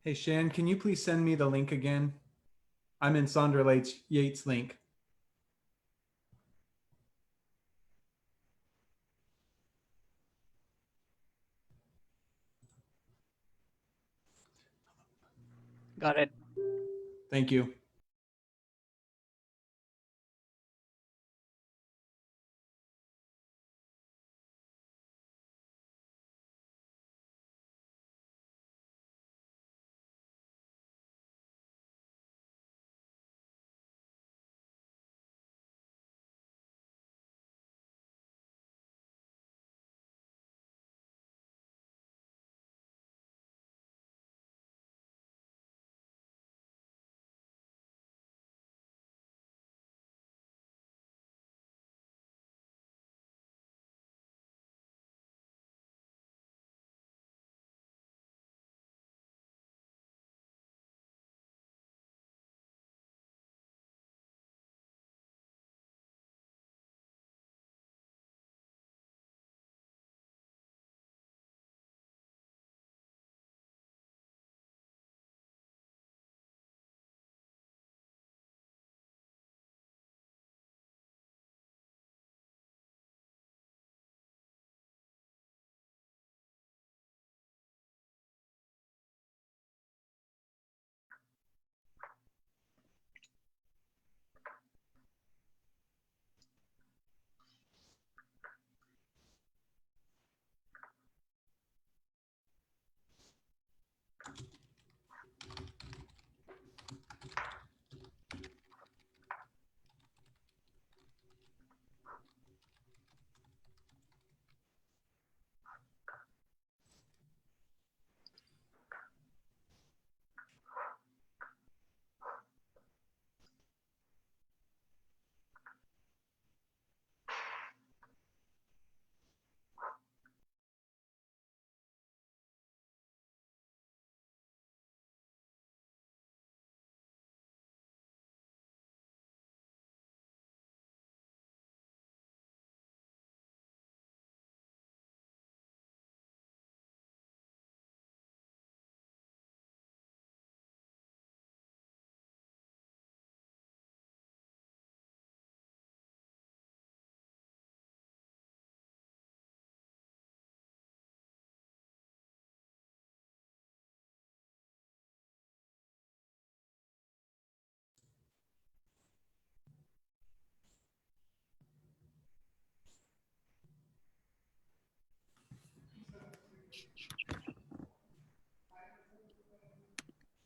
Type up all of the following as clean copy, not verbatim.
Hey, Shan, can you please send me the link again? I'm in Sandra Yates' link. Got it. Thank you.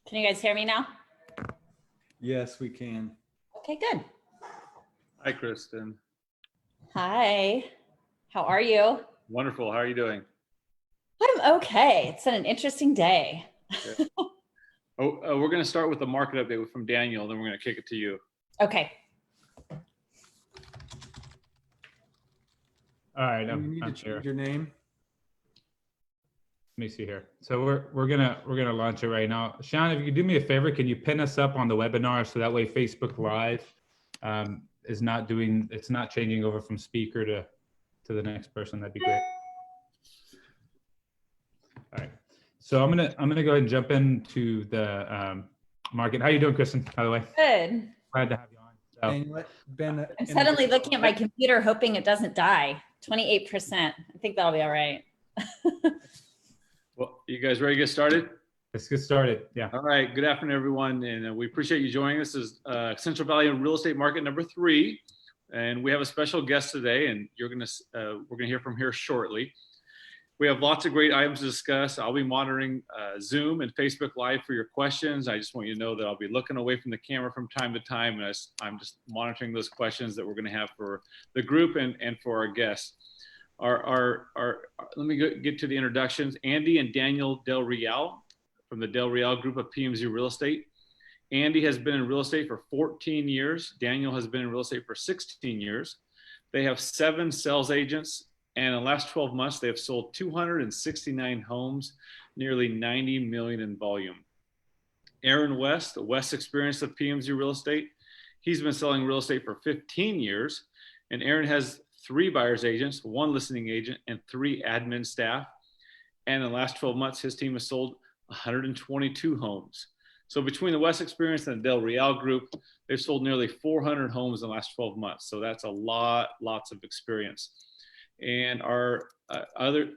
Can you guys hear me now? Yes, we can. Okay, good. Hi, Kristen. Hi, how are you? Wonderful. How are you doing? I'm okay. It's been an interesting day. We're going to start with the market update from Daniel, then we're going to kick it to you. Okay. All right, You need to I'm change here. your name. Let me see here. So we're gonna launch it right now. Sean, if you could do me a favor, can you pin us up on the webinar so that way Facebook Live is not doing, it's not changing over from speaker to the next person. That'd be great. All right. So I'm gonna go ahead and jump into the market. How you doing, Kristen? By the way. Good. Glad to have you on. So, I'm suddenly looking at my computer hoping it doesn't die. 28%. I think that'll be all right. Well, you guys ready to get started? let's get started. Yeah. All right. Good afternoon, everyone. And we appreciate you joining us. This is Central Valley Real Estate Market number 3. And we have a special guest today, and we're going to hear from here shortly. We have lots of great items to discuss. I'll be monitoring Zoom and Facebook Live for your questions. I just want you to know that I'll be looking away from the camera from time to time, and I'm just monitoring those questions that we're going to have for the group and for our guests. Let me get to the introductions. Andy and Daniel Del Real from the Del Real Group of PMZ Real Estate. Andy has been in real estate for 14 years. Daniel has been in real estate for 16 years. They have 7 sales agents, and in the last 12 months, they have sold 269 homes, nearly 90 million in volume. Aaron West, the West experience of PMZ Real Estate. He's been selling real estate for 15 years, and Aaron has 3 buyer's agents, 1 listing agent, and 3 admin staff. And in the last 12 months, his team has sold 122 homes. So between the West Experience and the Del Real Group, they've sold nearly 400 homes in the last 12 months. So that's lots of experience. And our other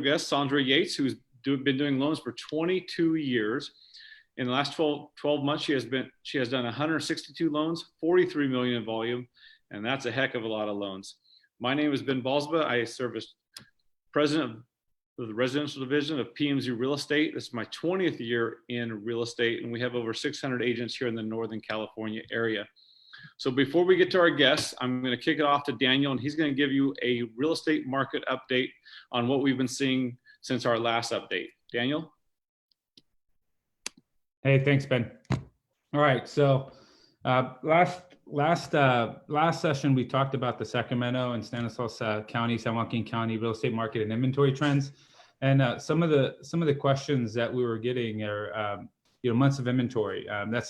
guest, Sandra Yates, who's been doing loans for 22 years. In the last 12 months, she has done 162 loans, 43 million in volume, and that's a heck of a lot of loans. My name is Ben Balsba. I serve as president of the residential division of PMZ Real Estate. This is my 20th year in real estate, and we have over 600 agents here in the Northern California area. So before we get to our guests, I'm going to kick it off to Daniel, and he's going to give you a real estate market update on what we've been seeing since our last update. Daniel? Hey, thanks, Ben. All right, so last session we talked about the Sacramento and Stanislaus County, San Joaquin County real estate market and inventory trends, and some of the questions that we were getting are months of inventory.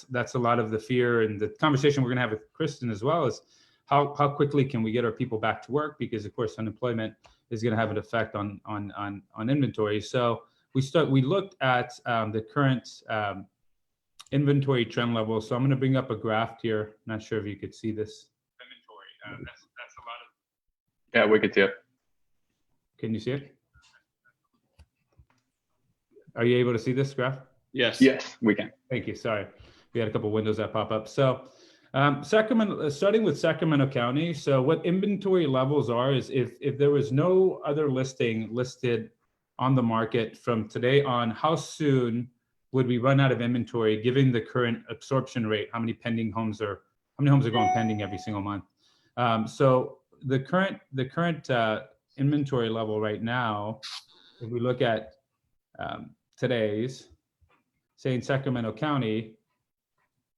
That's a lot of the fear, and the conversation we're going to have with Kristen as well is how quickly can we get our people back to work, because of course unemployment is going to have an effect on inventory. So we looked at the current inventory trend level. So I'm going to bring up a graph here. Not sure if you could see this inventory. That's a lot of. Yeah, we could see it. Can you see it? Are you able to see this graph? Yes. Yes, we can. Thank you. Sorry, we had a couple windows that pop up. So Sacramento, starting with Sacramento County. So what inventory levels are is if there was no other listing listed on the market from today on, how soon would we run out of inventory given the current absorption rate? How many homes are going pending every single month? So the current inventory level right now, if we look at today's, say in Sacramento County,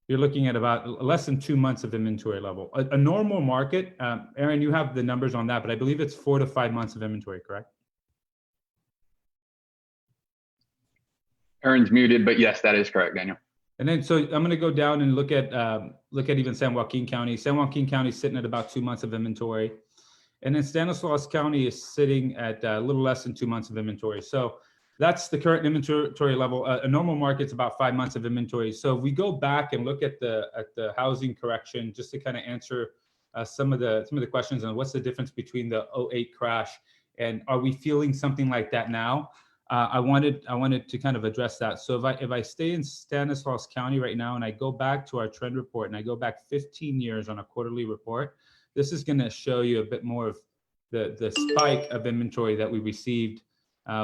you're looking at about less than 2 months of inventory level. A normal market, Aaron, you have the numbers on that, but I believe it's 4 to 5 months of inventory, correct? Aaron's muted, but yes, that is correct, Daniel. And then, so I'm going to go down and look at even San Joaquin County. San Joaquin County is sitting at about 2 months of inventory. And then Stanislaus County is sitting at a little less than 2 months of inventory. So that's the current inventory level. A normal market's about 5 months of inventory. So if we go back and look at the housing correction, just to kind of answer some of the questions on what's the difference between the 2008 crash and are we feeling something like that now? I wanted to kind of address that. So if I stay in Stanislaus County right now and I go back to our trend report and I go back 15 years on a quarterly report, this is going to show you a bit more of the spike of inventory that we received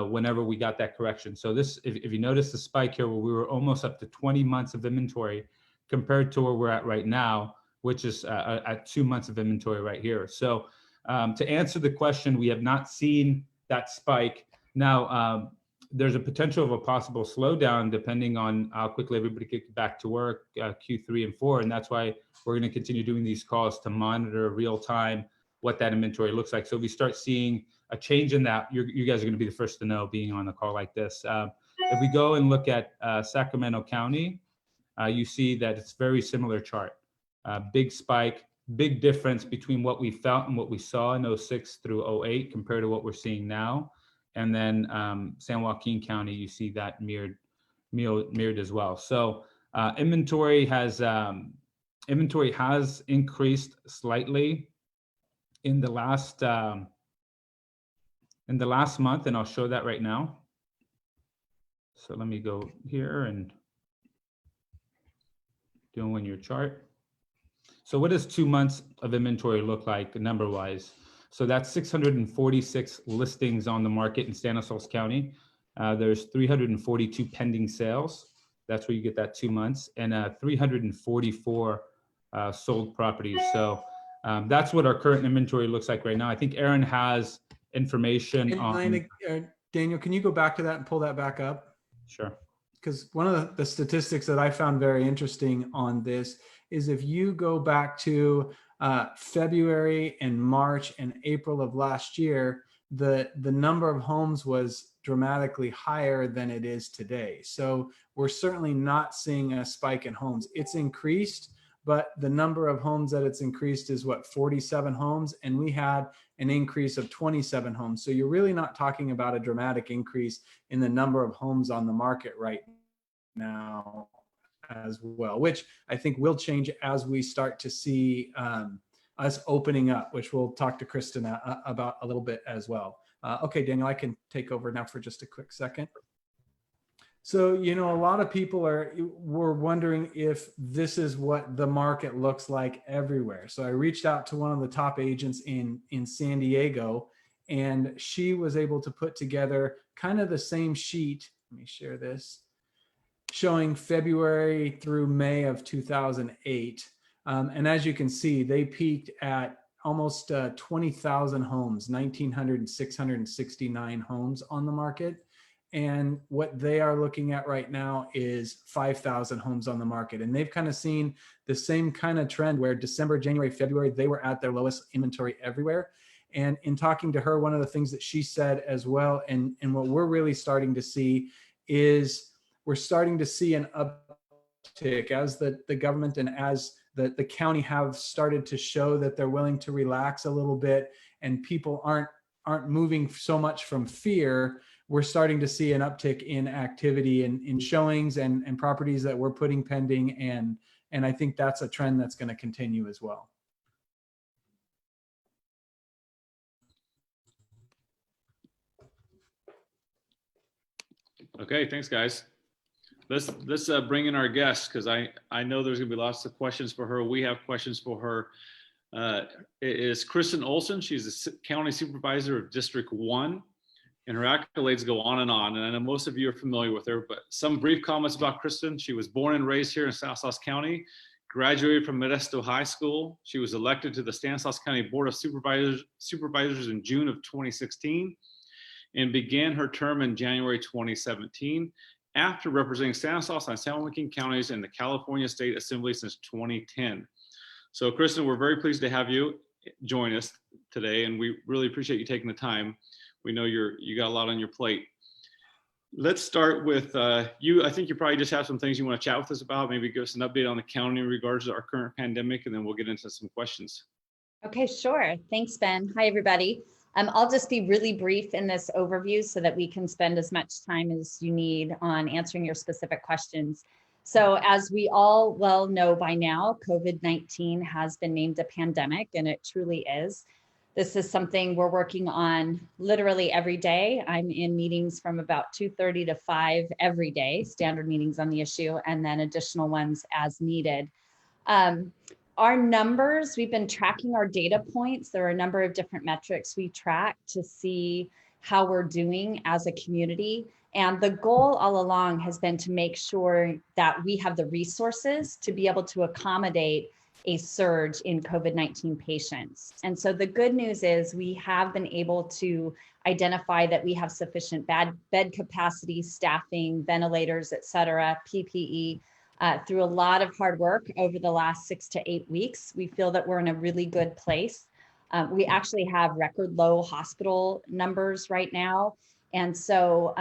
whenever we got that correction. So this, if you notice the spike here, where we were almost up to 20 months of inventory compared to where we're at right now, which is at 2 months of inventory right here. So to answer the question, we have not seen that spike. Now, there's a potential of a possible slowdown depending on how quickly everybody gets back to work, Q3 and 4. And that's why we're going to continue doing these calls to monitor real time what that inventory looks like. So if we start seeing a change in that, you guys are going to be the first to know being on a call like this. If we go and look at Sacramento County, you see that it's very similar chart. Big spike, big difference between what we felt and what we saw in 06 through 08 compared to what we're seeing now. And then San Joaquin County, you see that mirrored as well. So inventory has increased slightly in the last month, and I'll show that right now. So let me go here and do in your chart. So what does 2 months of inventory look like number-wise? So that's 646 listings on the market in Stanislaus County. There's 342 pending sales. That's where you get that 2 months, and 344 sold properties. So that's what our current inventory looks like right now. I think Aaron has information on. Daniel, can you go back to that and pull that back up? Sure. Because one of the statistics that I found very interesting on this is if you go back to February and March and April of last year, the number of homes was dramatically higher than it is today. So we're certainly not seeing a spike in homes. It's increased, but the number of homes that it's increased is what, 47 homes, and we had an increase of 27 homes. So you're really not talking about a dramatic increase in the number of homes on the market right now as well, which I think will change as we start to see us opening up, which we'll talk to Kristen about a little bit as well. Okay, Daniel, I can take over now for just a quick second. So, you know, a lot of people were wondering if this is what the market looks like everywhere. So I reached out to one of the top agents in San Diego, and she was able to put together kind of the same sheet. Let me share this, showing February through May of 2008. And as you can see, they peaked at almost 20,000 homes, 1,669 homes on the market. And what they are looking at right now is 5,000 homes on the market. And they've kind of seen the same kind of trend where December, January, February, they were at their lowest inventory everywhere. And in talking to her, one of the things that she said as well, and what we're really starting to see is we're starting to see an uptick as the government and as the county have started to show that they're willing to relax a little bit, and people aren't moving so much from fear. We're starting to see an uptick in activity in showings and properties that we're putting pending. And I think that's a trend that's going to continue as well. Okay, thanks, guys. Let's bring in our guest, because I know there's going to be lots of questions for her. We have questions for her. It is Kristen Olsen. She's the County Supervisor of District 1. And her accolades go on. And I know most of you are familiar with her, but some brief comments about Kristen. She was born and raised here in Stanislaus County, graduated from Modesto High School. She was elected to the Stanislaus County Board of Supervisors in June of 2016 and began her term in January 2017 after representing Stanislaus and San Joaquin counties in the California State Assembly since 2010. So Kristen, we're very pleased to have you join us today, and we really appreciate you taking the time. We know you got a lot on your plate. Let's start with you. I think you probably just have some things you want to chat with us about. Maybe give us an update on the county in regards to our current pandemic, and then we'll get into some questions. Okay, sure. Thanks, Ben. Hi, everybody. I'll just be really brief in this overview so that we can spend as much time as you need on answering your specific questions. So as we all well know by now, COVID-19 has been named a pandemic, and it truly is. This is something we're working on literally every day. I'm in meetings from about 2:30 to 5 every day, standard meetings on the issue, and then additional ones as needed. Our numbers, we've been tracking our data points. There are a number of different metrics we track to see how we're doing as a community. And the goal all along has been to make sure that we have the resources to be able to accommodate a surge in COVID-19 patients. And so the good news is we have been able to identify that we have sufficient bed capacity, staffing, ventilators, et cetera, PPE, through a lot of hard work over the last 6 to 8 weeks. We feel that we're in a really good place. We actually have record low hospital numbers right now. And so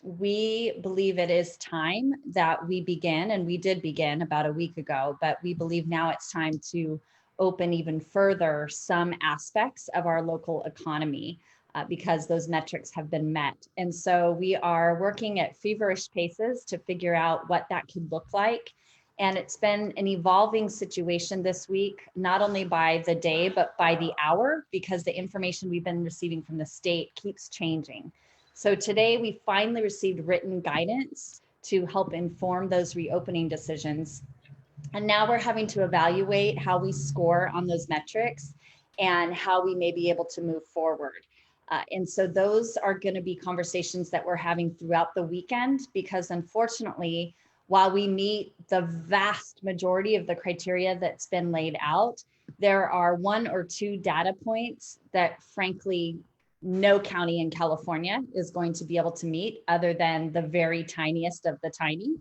we believe it is time that we begin, and we did begin about a week ago, but we believe now it's time to open even further some aspects of our local economy because those metrics have been met. And so we are working at feverish paces to figure out what that could look like. And it's been an evolving situation this week, not only by the day, but by the hour, because the information we've been receiving from the state keeps changing. So today we finally received written guidance to help inform those reopening decisions. And now we're having to evaluate how we score on those metrics and how we may be able to move forward. And so those are going to be conversations that we're having throughout the weekend, because unfortunately, while we meet the vast majority of the criteria that's been laid out, there are 1 or 2 data points that frankly, no county in California is going to be able to meet other than the very tiniest of the tiny.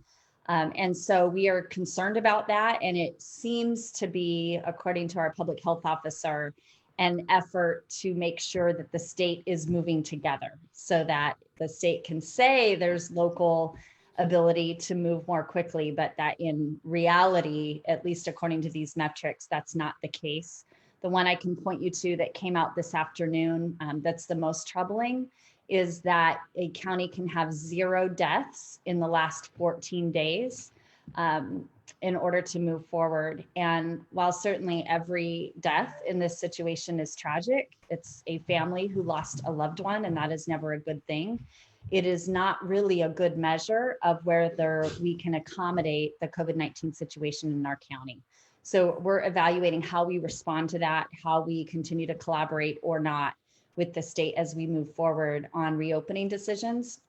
And so we are concerned about that. And it seems to be, according to our public health officer, an effort to make sure that the state is moving together so that the state can say there's local ability to move more quickly, but that in reality, at least according to these metrics, that's not the case. The one I can point you to that came out this afternoon, that's the most troubling, is that a county can have 0 deaths in the last 14 days in order to move forward. And while certainly every death in this situation is tragic, it's a family who lost a loved one, and that is never a good thing. It is not really a good measure of whether we can accommodate the COVID-19 situation in our county. So we're evaluating how we respond to that, how we continue to collaborate or not with the state as we move forward on reopening decisions.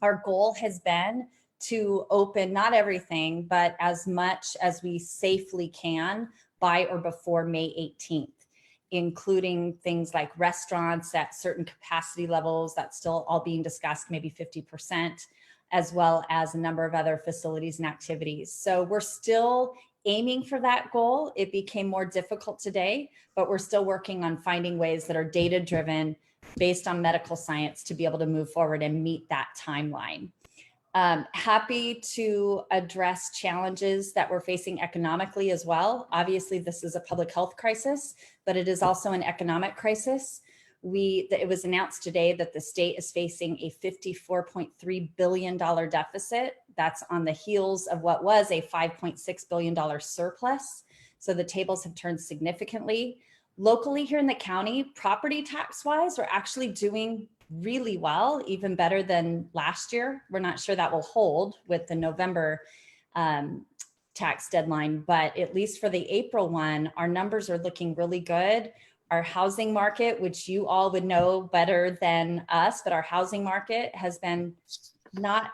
Our goal has been to open not everything, but as much as we safely can by or before May 18th, including things like restaurants at certain capacity levels. That's still all being discussed, maybe 50%, as well as a number of other facilities and activities. So we're still aiming for that goal. It became more difficult today, but we're still working on finding ways that are data-driven based on medical science to be able to move forward and meet that timeline. Happy to address challenges that we're facing economically as well. Obviously, this is a public health crisis, but it is also an economic crisis. It was announced today that the state is facing a $54.3 billion deficit. That's on the heels of what was a $5.6 billion surplus. So the tables have turned significantly. Locally here in the county, property tax wise, we're actually doing really well, even better than last year. We're not sure that will hold with the November tax deadline, but at least for the April one, our numbers are looking really good. Our housing market, which you all would know better than us, but our housing market has been not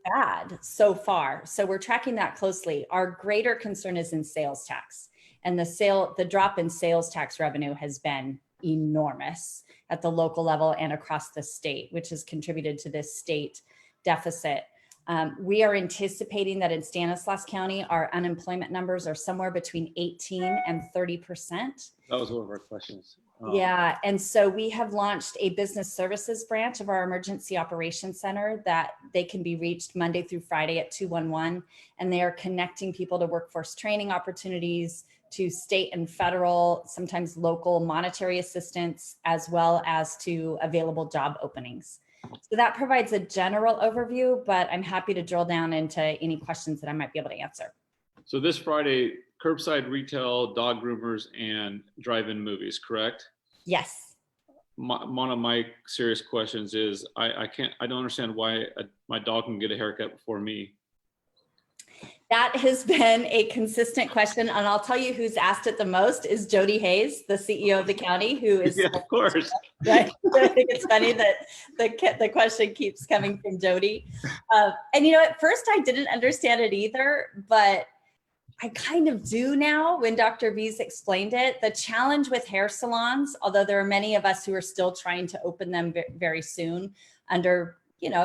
bad so far. So we're tracking that closely. Our greater concern is in sales tax, and the drop in sales tax revenue has been enormous at the local level and across the state, which has contributed to this state deficit. We are anticipating that in Stanislaus County, our unemployment numbers are somewhere between 18 and 30%. That was one of our questions. Yeah, and so we have launched a business services branch of our emergency operations center that they can be reached Monday through Friday at 211, and they are connecting people to workforce training opportunities, to state and federal, sometimes local monetary assistance, as well as to available job openings. So that provides a general overview, but I'm happy to drill down into any questions that I might be able to answer. So this Friday, curbside retail, dog groomers, and drive-in movies, correct? Yes. One of my serious questions is I don't understand why my dog can get a haircut before me. That has been a consistent question, and I'll tell you who's asked it the most is Jody Hayes, the CEO of the county, who is. Yeah, of course. Right. I think it's funny that the question keeps coming from Jody. And at first I didn't understand it either, but I kind of do now when Dr. V's explained it. The challenge with hair salons, although there are many of us who are still trying to open them very soon under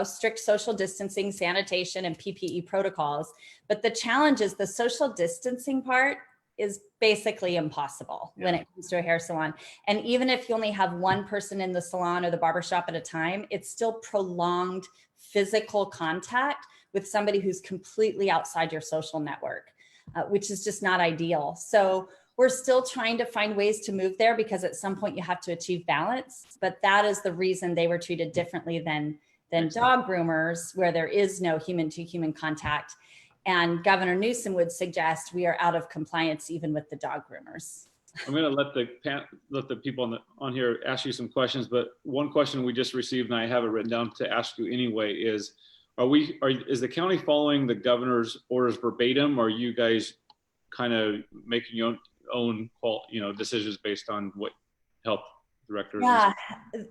strict social distancing, sanitation, and PPE protocols. But the challenge is the social distancing part is basically impossible when it comes to a hair salon. And even if you only have one person in the salon or the barbershop at a time, it's still prolonged physical contact with somebody who's completely outside your social network, which is just not ideal. So we're still trying to find ways to move there because at some point you have to achieve balance. But that is the reason they were treated differently than dog groomers, where there is no human-to-human contact. And Governor Newsom would suggest we are out of compliance even with the dog groomers. I'm going to let the people on here ask you some questions, but one question we just received, and I have it written down to ask you anyway, is is the county following the governor's orders verbatim, or are you guys kind of making your own decisions based on what health directors? Yeah,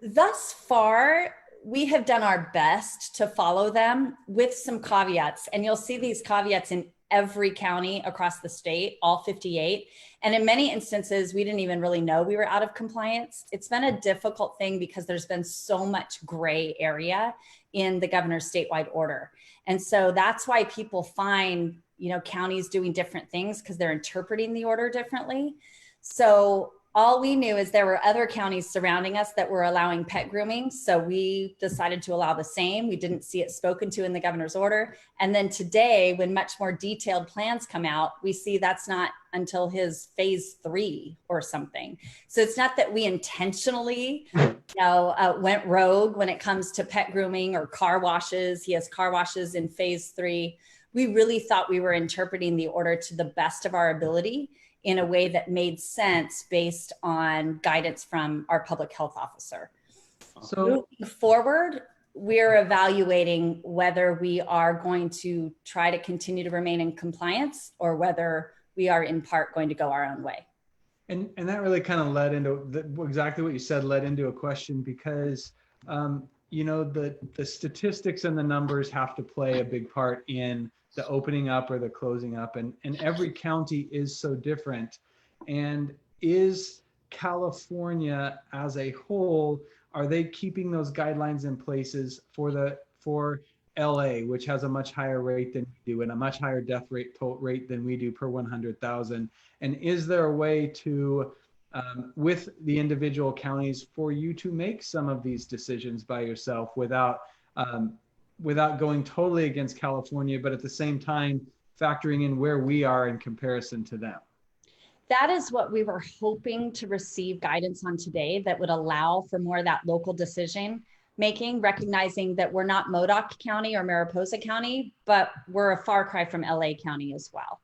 thus far, we have done our best to follow them with some caveats, and you'll see these caveats in every county across the state, all 58. And in many instances, we didn't even really know we were out of compliance. It's been a difficult thing because there's been so much gray area in the governor's statewide order. And so that's why people find, counties doing different things because they're interpreting the order differently. So All we knew is there were other counties surrounding us that were allowing pet grooming. So we decided to allow the same. We didn't see it spoken to in the governor's order. And then today, when much more detailed plans come out, we see that's not until his phase 3 or something. So it's not that we intentionally went rogue when it comes to pet grooming or car washes. He has car washes in phase 3. We really thought we were interpreting the order to the best of our ability in a way that made sense based on guidance from our public health officer. So moving forward, we're evaluating whether we are going to try to continue to remain in compliance or whether we are in part going to go our own way. And that really kind of led into exactly what you said, led into a question because, you know, the statistics and the numbers have to play a big part in the opening up or the closing up. And every county is so different. And is California as a whole, are they keeping those guidelines in places for LA, which has a much higher rate than we do and a much higher death rate than we do per 100,000? And is there a way to, with the individual counties, for you to make some of these decisions by yourself without going totally against California, but at the same time factoring in where we are in comparison to them? That is what we were hoping to receive guidance on today, that would allow for more of that local decision making, recognizing that we're not Modoc County or Mariposa County, but we're a far cry from LA County as well.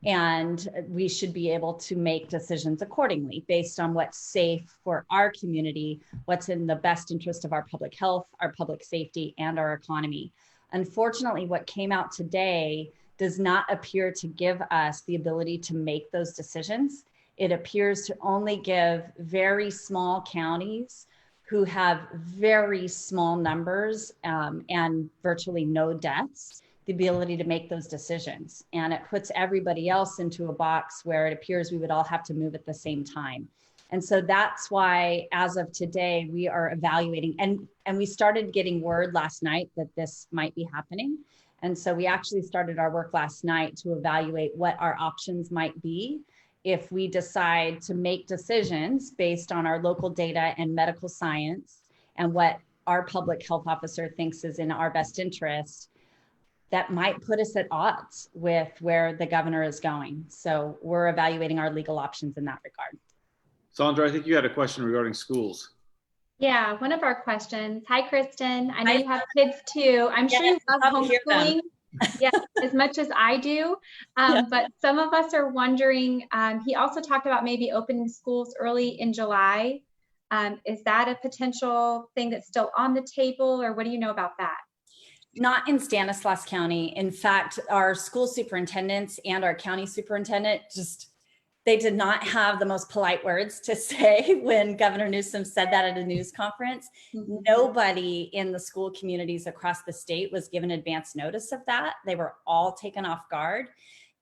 And we should be able to make decisions accordingly based on what's safe for our community, what's in the best interest of our public health, our public safety, and our economy. Unfortunately, what came out today does not appear to give us the ability to make those decisions. It appears to only give very small counties who have very small numbers and virtually no deaths, the ability to make those decisions. And it puts everybody else into a box where it appears we would all have to move at the same time. And so that's why, as of today, we are evaluating, and we started getting word last night that this might be happening. And so we actually started our work last night to evaluate what our options might be if we decide to make decisions based on our local data and medical science and what our public health officer thinks is in our best interest. That might put us at odds with where the governor is going. So we're evaluating our legal options in that regard. Sandra, I think you had a question regarding schools. Yeah, one of our questions. Hi, Kristen. I know you have kids too. I'm sure you love homeschooling. Yes, as much as I do. But some of us are wondering, he also talked about maybe opening schools early in July. Is that a potential thing that's still on the table, or what do you know about that? Not in Stanislaus County. In fact, our school superintendents and our county superintendent they did not have the most polite words to say when Governor Newsom said that at a news conference. Mm-hmm. Nobody in the school communities across the state was given advance notice of that. They were all taken off guard.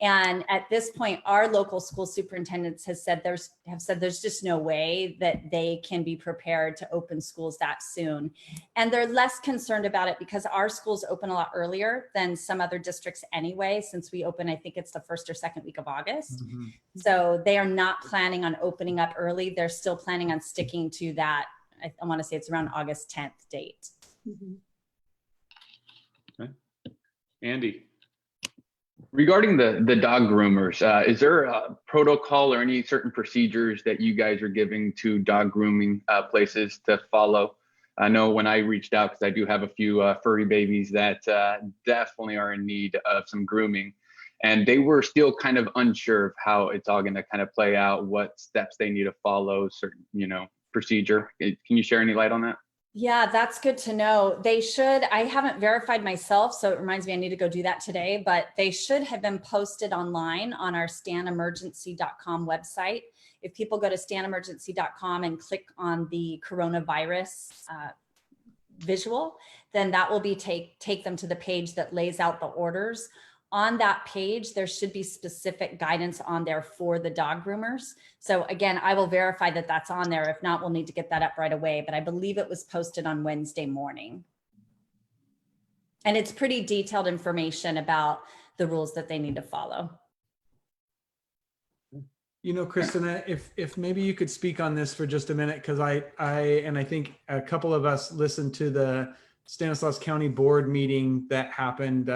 And at this point, our local school superintendents have said there's just no way that they can be prepared to open schools that soon. And they're less concerned about it because our schools open a lot earlier than some other districts anyway, since we open, I think it's the 1st or 2nd week of August. Mm-hmm. So they are not planning on opening up early. They're still planning on sticking to that. I want to say it's around August 10th date. Mm-hmm. Okay. Andy. Regarding the dog groomers, is there a protocol or any certain procedures that you guys are giving to dog grooming places to follow? I know when I reached out, because I do have a few furry babies that definitely are in need of some grooming, and they were still kind of unsure of how it's all going to kind of play out, what steps they need to follow, certain, procedure. Can you share any light on that? Yeah, that's good to know. They should, I haven't verified myself, so it reminds me I need to go do that today, but they should have been posted online on our stanemergency.com website. If people go to stanemergency.com and click on the coronavirus visual, then that will be take them to the page that lays out the orders. On that page, there should be specific guidance on there for the dog groomers. So again, I will verify that that's on there. If not, we'll need to get that up right away. But I believe it was posted on Wednesday morning. And it's pretty detailed information about the rules that they need to follow. You know, Kristen, if maybe you could speak on this for just a minute, because I think a couple of us listened to the Stanislaus County Board meeting that happened,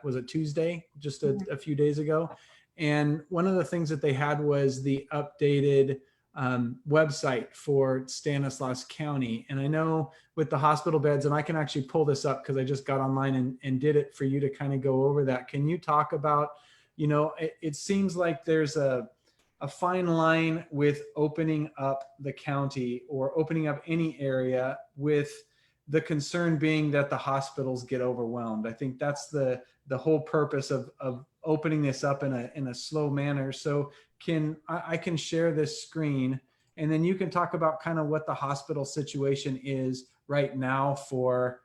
was it Tuesday, just a few days ago? And one of the things that they had was the updated website for Stanislaus County. And I know with the hospital beds, and I can actually pull this up because I just got online and did it for you to kind of go over that. Can you talk about, you know, it seems like there's a fine line with opening up the county or opening up any area, with the concern being that the hospitals get overwhelmed. I think that's the whole purpose of opening this up in a slow manner. So I can share this screen, and then you can talk about kind of what the hospital situation is right now for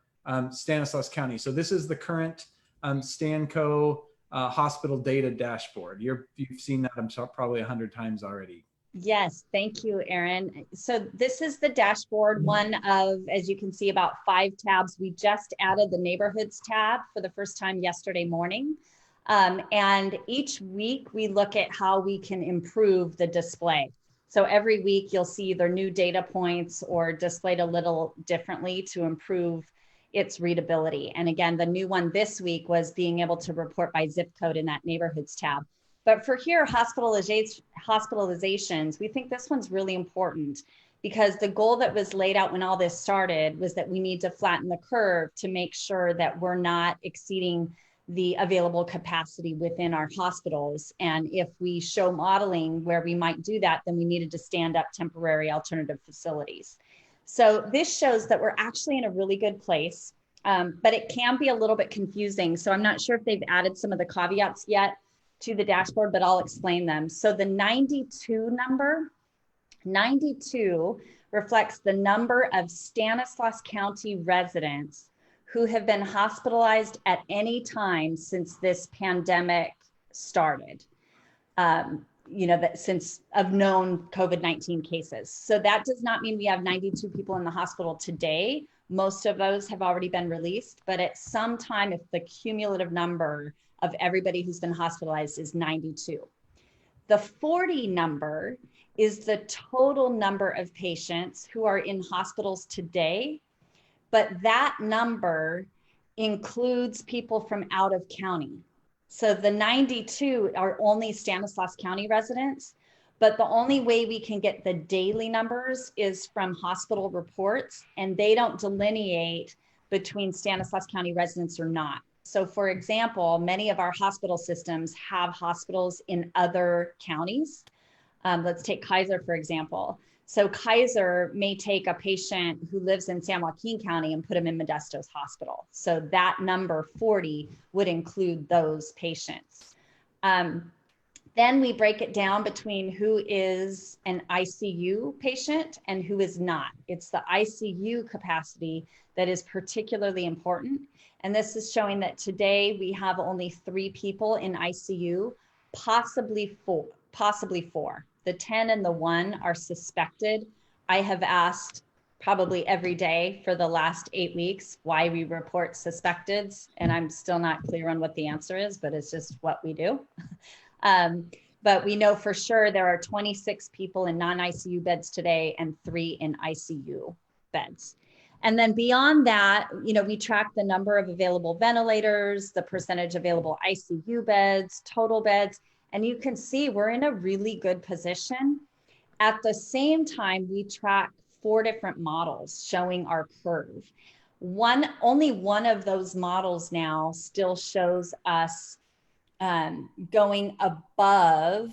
Stanislaus County. So this is the current Stanco hospital data dashboard. You've seen that, I'm sure, probably 100 times already. Yes, thank you, Aaron. So this is the dashboard, one of, as you can see, about 5 tabs. We just added the neighborhoods tab for the first time yesterday morning. And each week we look at how we can improve the display. So every week you'll see either new data points or displayed a little differently to improve its readability. And again, the new one this week was being able to report by zip code in that neighborhoods tab. But for here, hospitalizations, we think this one's really important, because the goal that was laid out when all this started was that we need to flatten the curve to make sure that we're not exceeding the available capacity within our hospitals. And if we show modeling where we might do that, then we needed to stand up temporary alternative facilities. So this shows that we're actually in a really good place, but it can be a little bit confusing. So I'm not sure if they've added some of the caveats yet to the dashboard, but I'll explain them. So the 92 number, 92 reflects the number of Stanislaus County residents who have been hospitalized at any time since this pandemic started. You know, that since of known COVID-19 cases. So that does not mean we have 92 people in the hospital today. Most of those have already been released, but at some time, if the cumulative number of everybody who's been hospitalized is 92. The 40 number is the total number of patients who are in hospitals today, but that number includes people from out of county. So the 92 are only Stanislaus County residents, but the only way we can get the daily numbers is from hospital reports, and they don't delineate between Stanislaus County residents or not. So for example, many of our hospital systems have hospitals in other counties. Let's take Kaiser, for example. So Kaiser may take a patient who lives in San Joaquin County and put him in Modesto's hospital. So that number 40 would include those patients. Then we break it down between who is an ICU patient and who is not. It's the ICU capacity that is particularly important. And this is showing that today we have only 3 people in ICU, possibly four. The 10 and the 1 are suspected. I have asked probably every day for the last 8 weeks why we report suspecteds, and I'm still not clear on what the answer is, but it's just what we do. But we know for sure there are 26 people in non-ICU beds today and 3 in ICU beds. And then beyond that, you know, we track the number of available ventilators, the percentage available ICU beds, total beds, and you can see we're in a really good position. At the same time, we track 4 different models showing our curve. Only one of those models now still shows us going above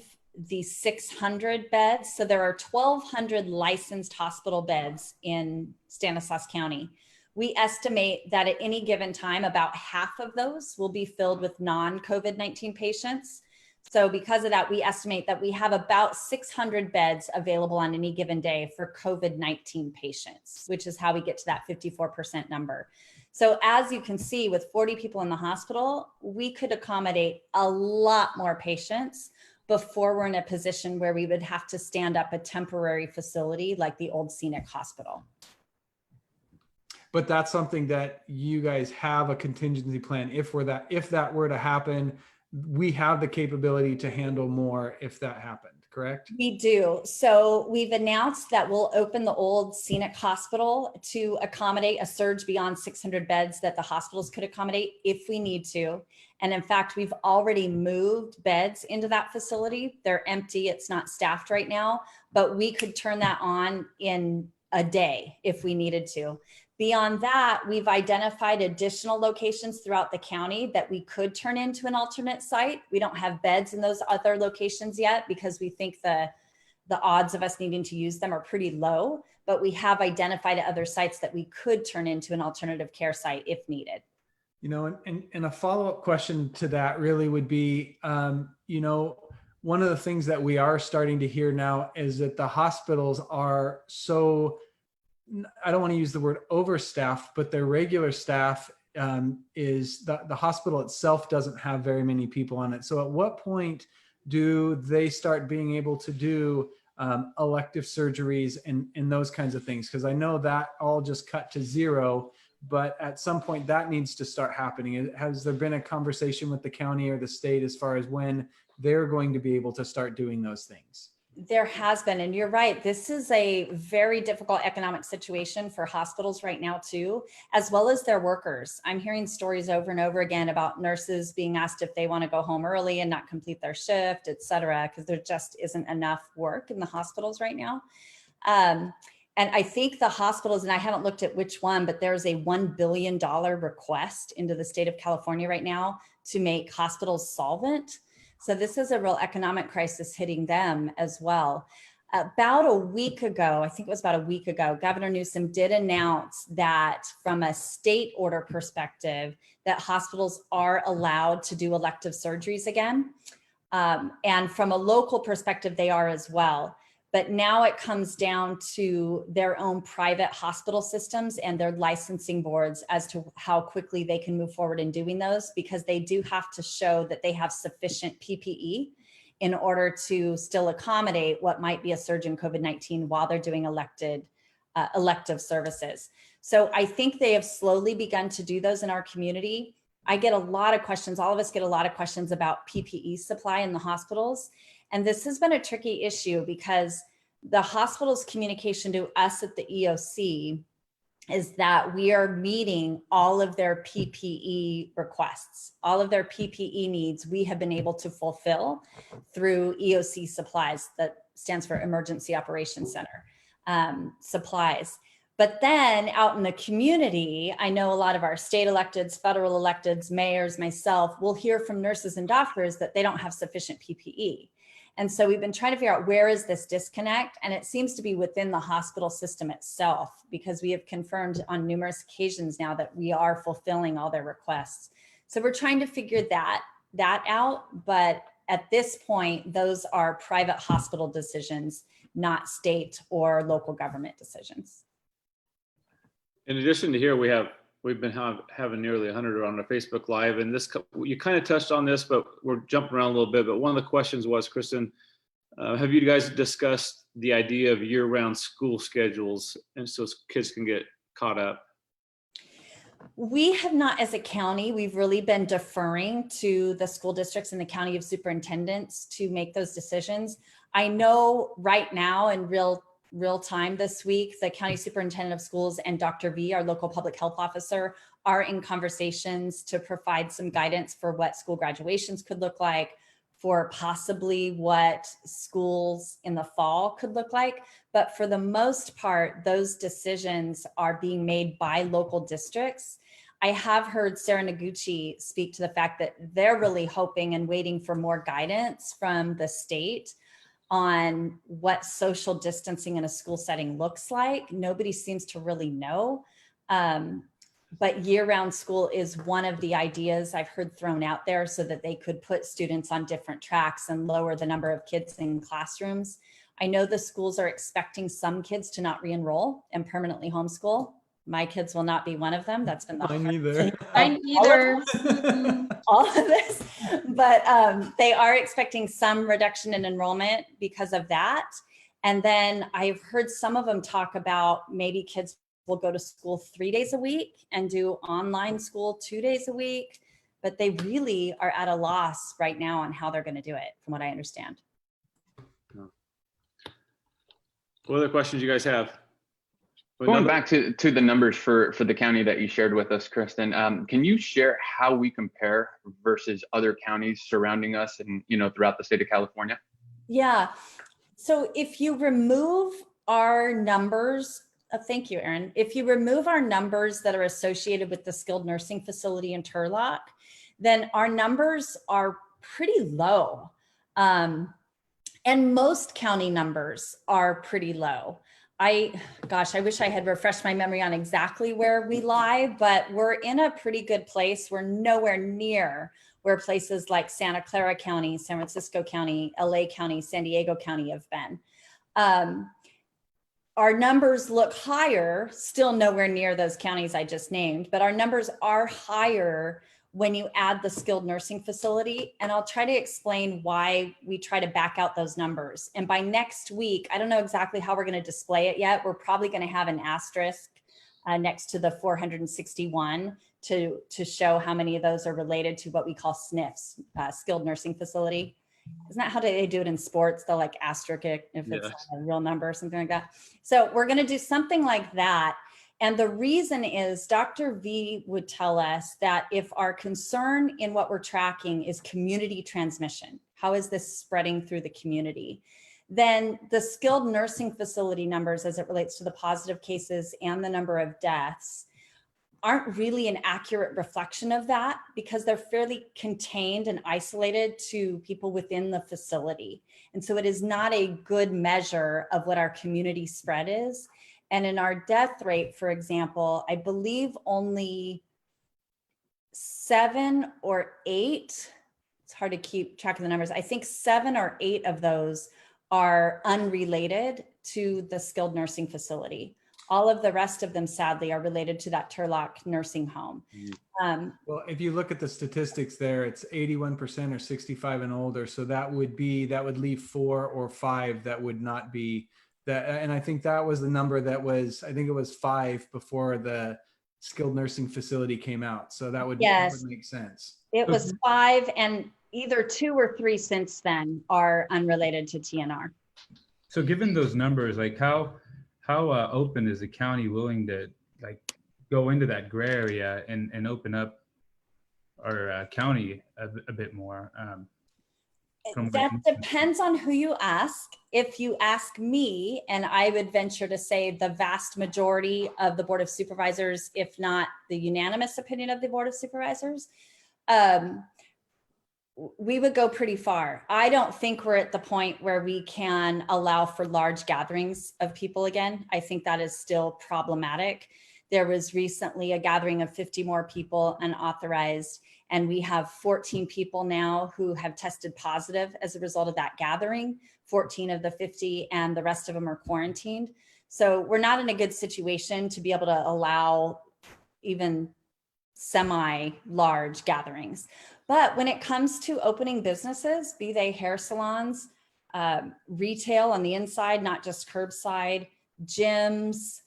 the 600 beds. So there are 1,200 licensed hospital beds in Stanislaus County. We estimate that at any given time, about half of those will be filled with non-COVID-19 patients. So because of that, we estimate that we have about 600 beds available on any given day for COVID-19 patients, which is how we get to that 54% number. So as you can see, with 40 people in the hospital, we could accommodate a lot more patients before we're in a position where we would have to stand up a temporary facility like the old Scenic Hospital. But that's something that you guys have a contingency plan. If that were to happen, we have the capability to handle more if that happened. correct? We do. So we've announced that we'll open the old Scenic Hospital to accommodate a surge beyond 600 beds that the hospitals could accommodate if we need to. And in fact, we've already moved beds into that facility. They're empty. It's not staffed right now, but we could turn that on in a day if we needed to. Beyond that, we've identified additional locations throughout the county that we could turn into an alternate site. We don't have beds in those other locations yet because we think the odds of us needing to use them are pretty low, but we have identified other sites that we could turn into an alternative care site if needed. You know, and a follow-up question to that really would be, you know, one of the things that we are starting to hear now is that the hospitals are so, I don't want to use the word overstaffed, but their regular staff is the hospital itself doesn't have very many people on it. So at what point do they start being able to do elective surgeries and those kinds of things? Because I know that all just cut to zero, but at some point that needs to start happening. Has there been a conversation with the county or the state as far as when they're going to be able to start doing those things? There has been, and you're right, this is a very difficult economic situation for hospitals right now too, as well as their workers. I'm hearing stories over and over again about nurses being asked if they want to go home early and not complete their shift, et cetera, because there just isn't enough work in the hospitals right now. And I think the hospitals, and I haven't looked at which one, but there's a $1 billion request into the state of California right now to make hospitals solvent. So this is a real economic crisis hitting them as well. About a week ago, I think it was about a week ago, Governor Newsom did announce that from a state order perspective, that hospitals are allowed to do elective surgeries again. And from a local perspective, they are as well. But now it comes down to their own private hospital systems and their licensing boards as to how quickly they can move forward in doing those, because they do have to show that they have sufficient PPE in order to still accommodate what might be a surge in COVID-19 while they're doing elective services. So I think they have slowly begun to do those in our community. I get a lot of questions. All of us get a lot of questions about PPE supply in the hospitals. And this has been a tricky issue because the hospital's communication to us at the EOC is that we are meeting all of their PPE requests, all of their PPE needs we have been able to fulfill through EOC supplies, that stands for Emergency Operations Center supplies. But then out in the community, I know a lot of our state electeds, federal electeds, mayors, myself, will hear from nurses and doctors that they don't have sufficient PPE. And so we've been trying to figure out where is this disconnect, and it seems to be within the hospital system itself, because we have confirmed on numerous occasions now that we are fulfilling all their requests. So we're trying to figure that out, but at this point, those are private hospital decisions, not state or local government decisions. In addition to here, we've been having nearly 100 on our Facebook Live, and this you kind of touched on this, but we're jumping around a little bit. But one of the questions was, Kristen, have you guys discussed the idea of year-round school schedules, and so kids can get caught up? We have not, as a county, we've really been deferring to the school districts and the county of superintendents to make those decisions. I know right now in real time this week, the county superintendent of schools and Dr. V, our local public health officer, are in conversations to provide some guidance for what school graduations could look like, for possibly what schools in the fall could look like. But for the most part, those decisions are being made by local districts. I have heard Sarah Noguchi speak to the fact that they're really hoping and waiting for more guidance from the state on what social distancing in a school setting looks like. Nobody seems to really know. But year-round school is one of the ideas I've heard thrown out there so that they could put students on different tracks and lower the number of kids in classrooms. I know the schools are expecting some kids to not re-enroll and permanently homeschool. My kids will not be one of them. That's been the Mine either. Mine either. all of this, but they are expecting some reduction in enrollment because of that. And then I've heard some of them talk about maybe kids will go to school 3 days a week and do online school 2 days a week, but they really are at a loss right now on how they're going to do it, from what I understand. What other questions you guys have? Going back to the numbers for the county that you shared with us, Kristen, can you share how we compare versus other counties surrounding us and, you know, throughout the state of California? Yeah. So if you remove our numbers, thank you, Aaron. If you remove our numbers that are associated with the skilled nursing facility in Turlock, then our numbers are pretty low. And most county numbers are pretty low. Gosh, I wish I had refreshed my memory on exactly where we lie, but we're in a pretty good place. We're nowhere near where places like Santa Clara County, San Francisco County, LA County, San Diego County have been. Our numbers look higher, still nowhere near those counties I just named, but our numbers are higher when you add the skilled nursing facility. And I'll try to explain why we try to back out those numbers. And by next week, I don't know exactly how we're going to display it yet. We're probably going to have an asterisk next to the 461 to show how many of those are related to what we call SNFs, skilled nursing facility. Isn't that how they do it in sports? They'll like asterisk it if it's a real number or something like that. So we're going to do something like that. And the reason is Dr. V would tell us that if our concern in what we're tracking is community transmission, how is this spreading through the community? Then the skilled nursing facility numbers as it relates to the positive cases and the number of deaths aren't really an accurate reflection of that because they're fairly contained and isolated to people within the facility. And so it is not a good measure of what our community spread is. And in our death rate, for example, I believe only 7 or 8, it's hard to keep track of the numbers. I think 7 or 8 of those are unrelated to the skilled nursing facility. All of the rest of them, sadly, are related to that Turlock nursing home. Well, if you look at the statistics there, it's 81% are 65 and older. So that would leave 4 or 5 that would not be that. And I think that was the number that was, I think it was 5 before the skilled nursing facility came out. So that would make sense. It was 5 and either 2 or 3 since then are unrelated to TNR. So given those numbers, like how open is the county willing to like go into that gray area and open up our county a bit more? That depends on who you ask. If you ask me, and I would venture to say the vast majority of the Board of Supervisors, if not the unanimous opinion of the Board of Supervisors, we would go pretty far. I don't think we're at the point where we can allow for large gatherings of people again. I think that is still problematic. There was recently a gathering of 50 more people unauthorized, and we have 14 people now who have tested positive as a result of that gathering, 14 of the 50, and the rest of them are quarantined. So we're not in a good situation to be able to allow even semi-large gatherings. But when it comes to opening businesses, be they hair salons, retail on the inside, not just curbside, gyms,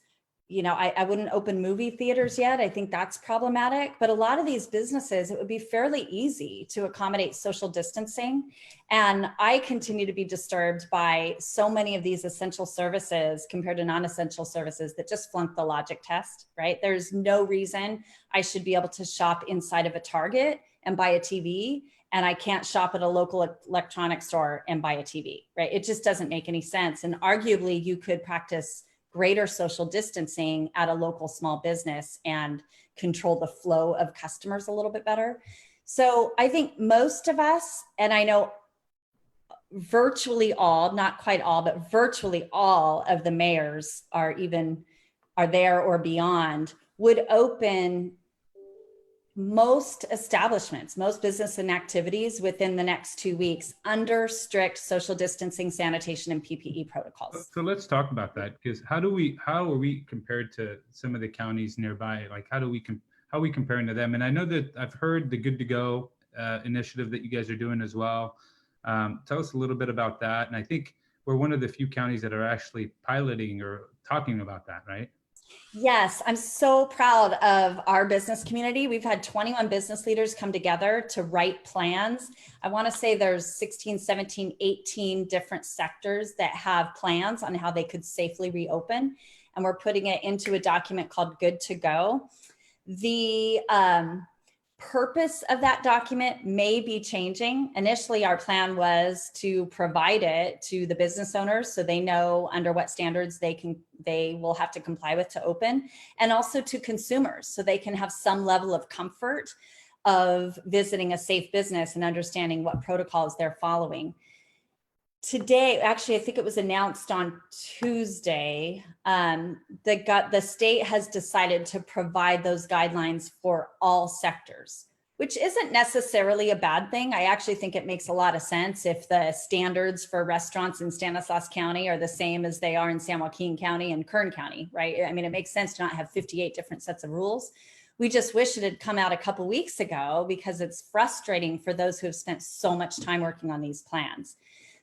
you know, I wouldn't open movie theaters yet. I think that's problematic. But a lot of these businesses, it would be fairly easy to accommodate social distancing. And I continue to be disturbed by so many of these essential services compared to non-essential services that just flunk the logic test, right? There's no reason I should be able to shop inside of a Target and buy a TV, and I can't shop at a local electronics store and buy a TV, right? It just doesn't make any sense. And arguably you could practice greater social distancing at a local small business and control the flow of customers a little bit better. So I think most of us, and I know virtually all, not quite all, but virtually all of the mayors are there or beyond, would open most establishments, most business and activities within the next 2 weeks under strict social distancing, sanitation, and PPE protocols. So let's talk about that, because how are we compared to some of the counties nearby? Like how are we comparing to them? And I know that I've heard the Good to Go initiative that you guys are doing as well. Tell us a little bit about that. And I think we're one of the few counties that are actually piloting or talking about that, right? Yes, I'm so proud of our business community. We've had 21 business leaders come together to write plans. I want to say there's 16, 17, 18 different sectors that have plans on how they could safely reopen. And we're putting it into a document called Good to Go. The purpose of that document may be changing. Initially, our plan was to provide it to the business owners so they know under what standards they will have to comply with to open, and also to consumers so they can have some level of comfort of visiting a safe business and understanding what protocols they're following. Today, actually, I think it was announced on Tuesday, the state has decided to provide those guidelines for all sectors, which isn't necessarily a bad thing. I actually think it makes a lot of sense if the standards for restaurants in Stanislaus County are the same as they are in San Joaquin County and Kern County, right? I mean, it makes sense to not have 58 different sets of rules. We just wish it had come out a couple weeks ago because it's frustrating for those who have spent so much time working on these plans.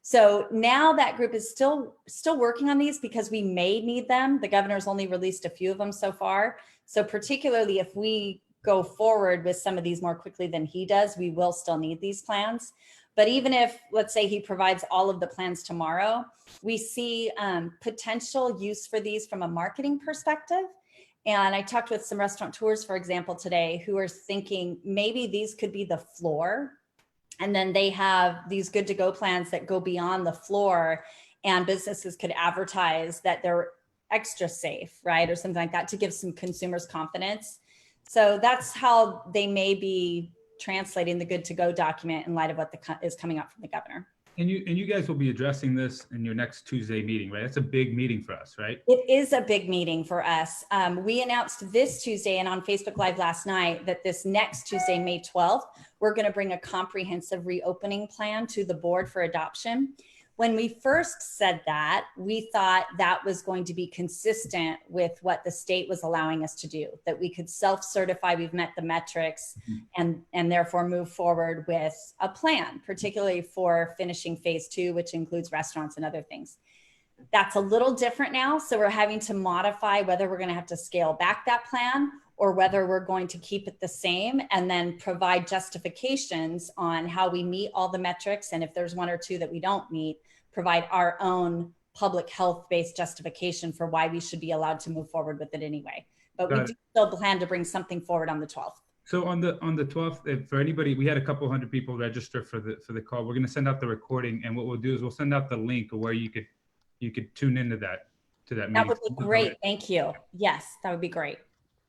So now that group is still working on these because we may need them. The governor's only released a few of them so far. So particularly if we go forward with some of these more quickly than he does, we will still need these plans. But even if, let's say he provides all of the plans tomorrow, we see potential use for these from a marketing perspective. And I talked with some restaurateurs, for example, today, who are thinking maybe these could be the floor. And then they have these good to go plans that go beyond the floor, and businesses could advertise that they're extra safe, right? Or something like that to give some consumers confidence. So that's how they may be translating the good to go document in light of what is coming up from the governor. And you guys will be addressing this in your next Tuesday meeting, right? That's a big meeting for us, right? It is a big meeting for us. We announced this Tuesday and on Facebook Live last night that this next Tuesday, May 12th, we're going to bring a comprehensive reopening plan to the board for adoption. When we first said that, we thought that was going to be consistent with what the state was allowing us to do, that we could self-certify we've met the metrics and therefore move forward with a plan, particularly for finishing phase 2, which includes restaurants and other things. That's a little different now. So we're having to modify whether we're going to have to scale back that plan or whether we're going to keep it the same and then provide justifications on how we meet all the metrics. And if there's one or two that we don't meet, provide our own public health-based justification for why we should be allowed to move forward with it anyway. But we do still plan to bring something forward on the 12th. So on the 12th, for anybody, we had a couple hundred people register for the call. We're going to send out the recording, and what we'll do is we'll send out the link where you could tune into that meeting. That would be great. Thank you. Yes, that would be great.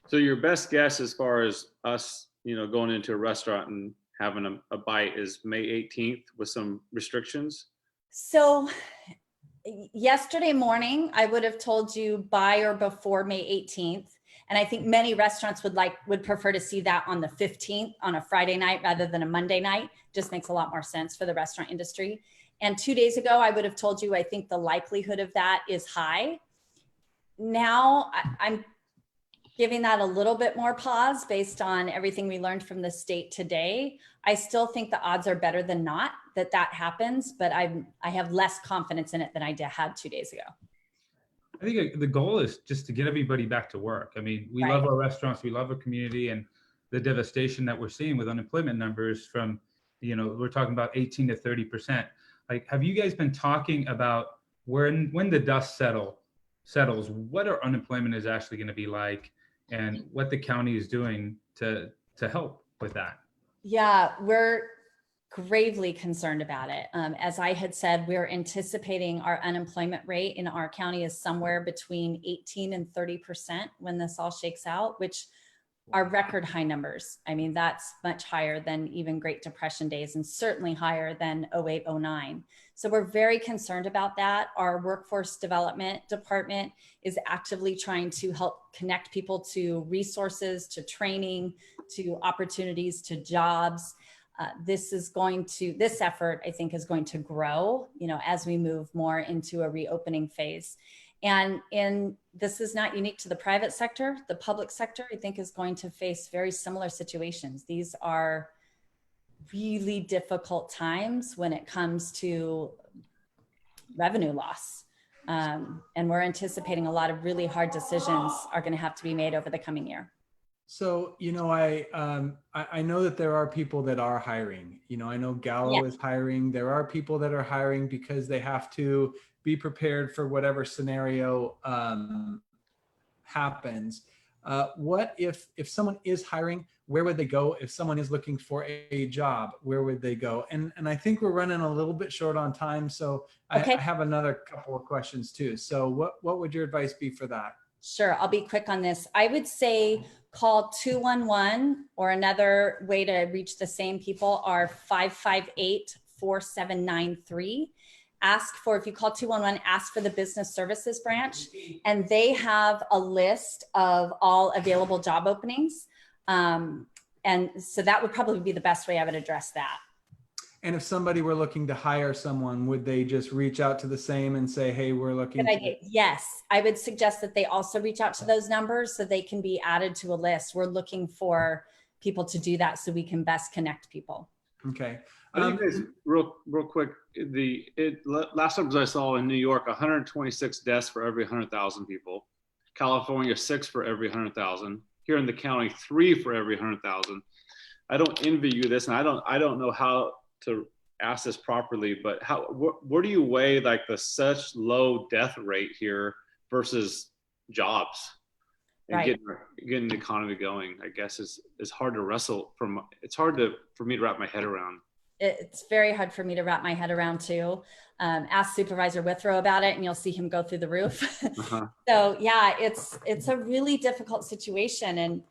So your best guess as far as us, going into a restaurant and having a bite is May 18th with some restrictions? So yesterday morning, I would have told you by or before May 18th. And I think many restaurants would prefer to see that on the 15th on a Friday night rather than a Monday night. Just makes a lot more sense for the restaurant industry. And 2 days ago, I would have told you, I think the likelihood of that is high. Now I'm giving that a little bit more pause based on everything we learned from the state today. I still think the odds are better than not that happens, but I have less confidence in it than I had 2 days ago. I think the goal is just to get everybody back to work. I mean, we love our restaurants, we love our community, and the devastation that we're seeing with unemployment numbers from, we're talking about 18 to 30%. Like, have you guys been talking about when the dust settles, what our unemployment is actually going to be like and what the county is doing to help with that? Yeah, we're gravely concerned about it. As I had said, we're anticipating our unemployment rate in our county is somewhere between 18 and 30% when this all shakes out, which are record high numbers. I mean, that's much higher than even Great Depression days and certainly higher than 08, 09. So we're very concerned about that. Our workforce development department is actively trying to help connect people to resources, to training, to opportunities, to jobs. This effort, I think, is going to grow, as we move more into a reopening phase. And this is not unique to the private sector. The public sector, I think, is going to face very similar situations. These are really difficult times when it comes to revenue loss. And we're anticipating a lot of really hard decisions are going to have to be made over the coming year. So, I know that there are people that are hiring. I know Gallo is hiring. There are people that are hiring because they have to be prepared for whatever scenario happens. What if someone is hiring? Where would they go? If someone is looking for a job, where would they go? And I think we're running a little bit short on time, so Okay. I have another couple of questions too. So what would your advice be for that? Sure, I'll be quick on this. I would say call 211, or another way to reach the same people are 558-4793. Ask for, if you call 211, ask for the business services branch, and they have a list of all available job openings. And so that would probably be the best way I would address that. And if somebody were looking to hire someone, would they just reach out to the same and say, hey, we're looking? Good idea. Yes, I would suggest that they also reach out to those numbers so they can be added to a list. We're looking for people to do that so we can best connect people. Okay. I think guys, real quick, last numbers I saw in New York, 126 deaths for every 100,000 people. California, 6 for every 100,000. Here in the county, 3 for every 100,000. I don't envy you this, and I don't know how to ask this properly, but where do you weigh like the such low death rate here versus jobs and Right. getting the economy going? I guess is hard to wrestle from. It's hard for me to wrap my head around. It's very hard for me to wrap my head around too. Ask Supervisor Withrow about it and you'll see him go through the roof. Uh-huh. So yeah, it's a really difficult situation. And,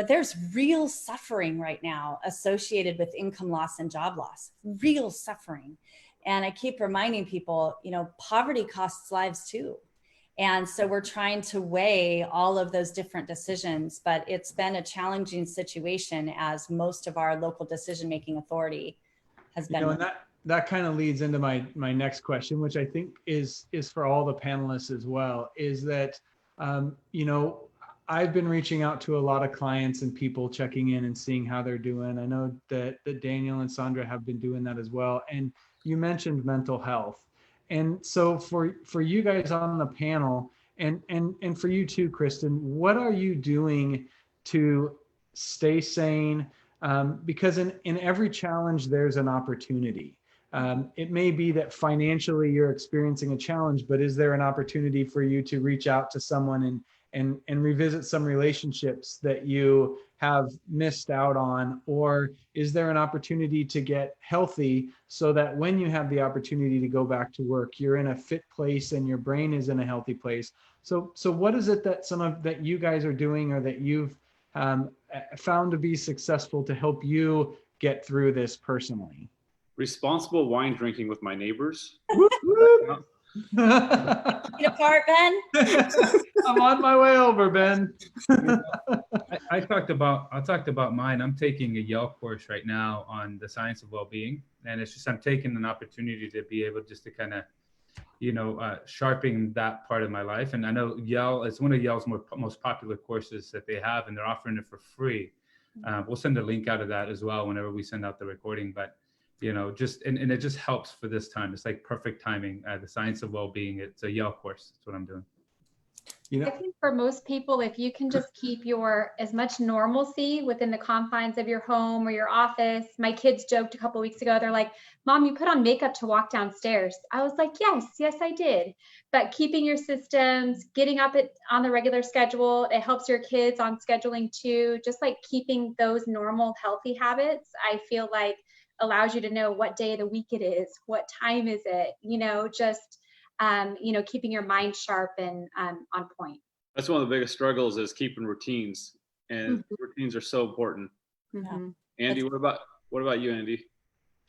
there's real suffering right now associated with income loss and job loss, real suffering. And I keep reminding people, poverty costs lives too. And so we're trying to weigh all of those different decisions, but it's been a challenging situation as most of our local decision-making authority has been. And that kind of leads into my next question, which I think is for all the panelists as well, is that, I've been reaching out to a lot of clients and people checking in and seeing how they're doing. I know that Daniel and Sandra have been doing that as well. And you mentioned mental health. And so for you guys on the panel and for you too, Kristen, what are you doing to stay sane? Because in every challenge, there's an opportunity. It may be that financially you're experiencing a challenge, but is there an opportunity for you to reach out to someone and revisit some relationships that you have missed out on? Or is there an opportunity to get healthy so that when you have the opportunity to go back to work, you're in a fit place and your brain is in a healthy place? So what is it that that you guys are doing or that you've found to be successful to help you get through this personally? Responsible wine drinking with my neighbors. Get apart, Ben. I'm on my way over, Ben. I talked about mine. I'm taking a Yale course right now on the science of well-being, and it's just I'm taking an opportunity to be able just to kind of, sharpen that part of my life. And I know Yale is one of Yale's most popular courses that they have, and they're offering it for free. We'll send a link out of that as well whenever we send out the recording. But and it just helps for this time. It's like perfect timing. The science of well-being. It's a Yale course. That's what I'm doing. I think for most people, if you can just keep as much normalcy within the confines of your home or your office. My kids joked a couple of weeks ago, they're like, Mom, you put on makeup to walk downstairs. I was like, yes, I did. But keeping your systems, getting up on the regular schedule, it helps your kids on scheduling too. Just like keeping those normal, healthy habits, I feel like allows you to know what day of the week it is, what time is it, keeping your mind sharp and on point. That's one of the biggest struggles is keeping routines, and routines are so important. Mm-hmm. Andy, what about you, Andy?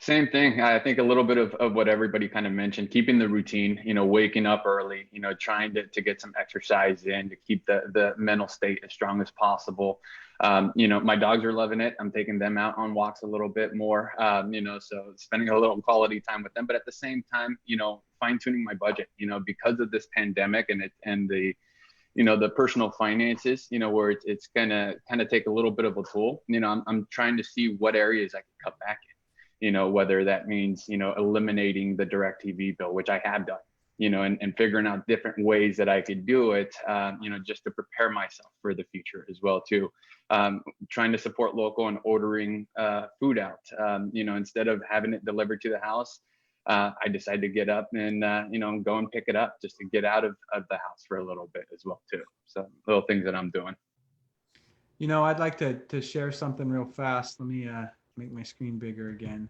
Same thing. I think a little bit of what everybody kind of mentioned, keeping the routine, waking up early, trying to get some exercise in to keep the mental state as strong as possible. My dogs are loving it. I'm taking them out on walks a little bit more, so spending a little quality time with them, but at the same time, fine tuning my budget, because of this pandemic and the personal finances, where it's gonna kind of take a little bit of a toll. I'm trying to see what areas I can cut back in, whether that means, eliminating the DirecTV bill, which I have done, and figuring out different ways that I could do it, just to prepare myself for the future as well too. Trying to support local and ordering food out, instead of having it delivered to the house. I decided to get up and, go and pick it up just to get out of the house for a little bit as well too. So little things that I'm doing. I'd like to share something real fast. Let me make my screen bigger again.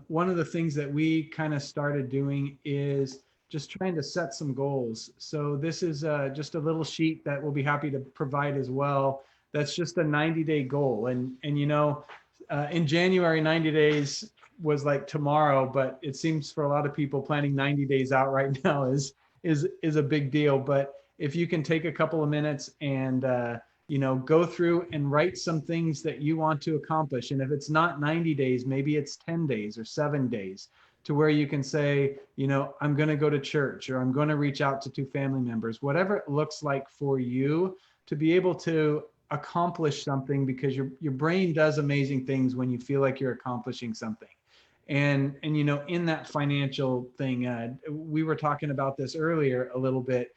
One of the things that we kind of started doing is just trying to set some goals. So this is just a little sheet that we'll be happy to provide as well. That's just a 90-day goal. And in January, 90 days was like tomorrow, but it seems for a lot of people planning 90 days out right now is a big deal. But if you can take a couple of minutes and go through and write some things that you want to accomplish. And if it's not 90 days, maybe it's 10 days or 7 days, to where you can say, I'm going to go to church, or I'm going to reach out to 2 family members, whatever it looks like for you to be able to accomplish something, because your brain does amazing things when you feel like you're accomplishing something. And in that financial thing, we were talking about this earlier a little bit.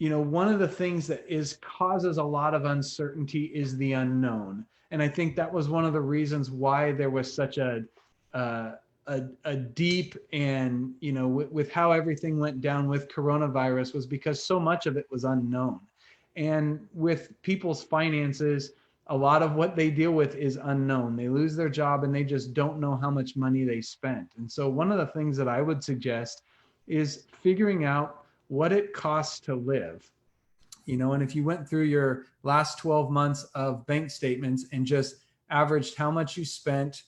One of the things that causes a lot of uncertainty is the unknown. And I think that was one of the reasons why there was such a deep and, with how everything went down with coronavirus, was because so much of it was unknown. And with people's finances, a lot of what they deal with is unknown. They lose their job and they just don't know how much money they spent. And so one of the things that I would suggest is figuring out what it costs to live. And if you went through your last 12 months of bank statements and just averaged how much you spent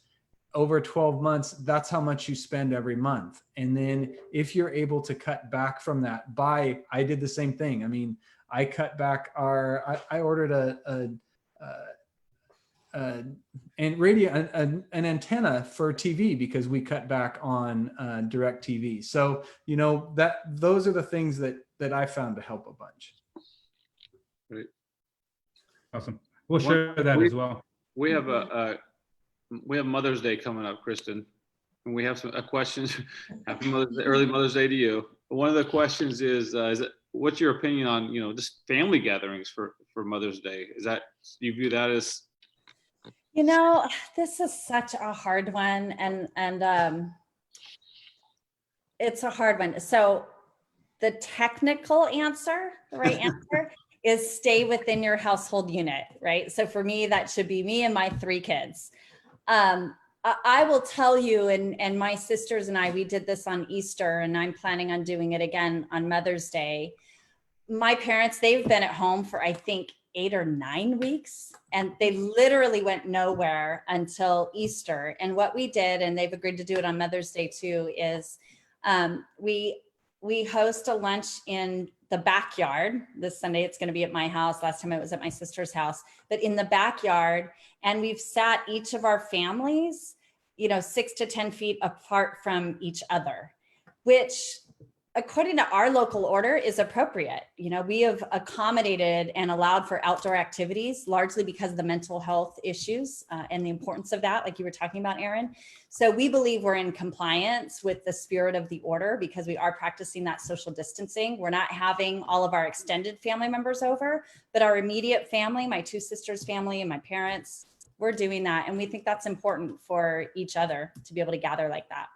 over 12 months, that's how much you spend every month. And then if you're able to cut back from that, I did the same thing. I mean, I cut back I ordered an antenna for TV because we cut back on direct TV. So, those are the things that I found to help a bunch. Great. Awesome. We'll share that as well. We have Mother's Day coming up, Kristen, and we have some questions. Happy early Mother's Day to you. One of the questions is what's your opinion on, just family gatherings for Mother's Day? You view that as? This is such a hard one, and it's a hard one. So the technical answer, the right answer is stay within your household unit, right? So for me, that should be me and my 3 kids. I will tell you, and my sisters and I, we did this on Easter, and I'm planning on doing it again on Mother's Day. My parents, they've been at home for, I think, 8 or 9 weeks, and they literally went nowhere until Easter. And what we did, and they've agreed to do it on Mother's Day too, is we host a lunch in the backyard. This Sunday, it's going to be at my house. Last time it was at my sister's house, but in the backyard. And we've sat each of our families, 6 to 10 feet apart from each other, which according to our local order is appropriate. We have accommodated and allowed for outdoor activities largely because of the mental health issues and the importance of that, like you were talking about, Aaron. So we believe we're in compliance with the spirit of the order because we are practicing that social distancing. We're not having all of our extended family members over, but our immediate family, my 2 sisters' family and my parents, we're doing that. And we think that's important for each other to be able to gather like that.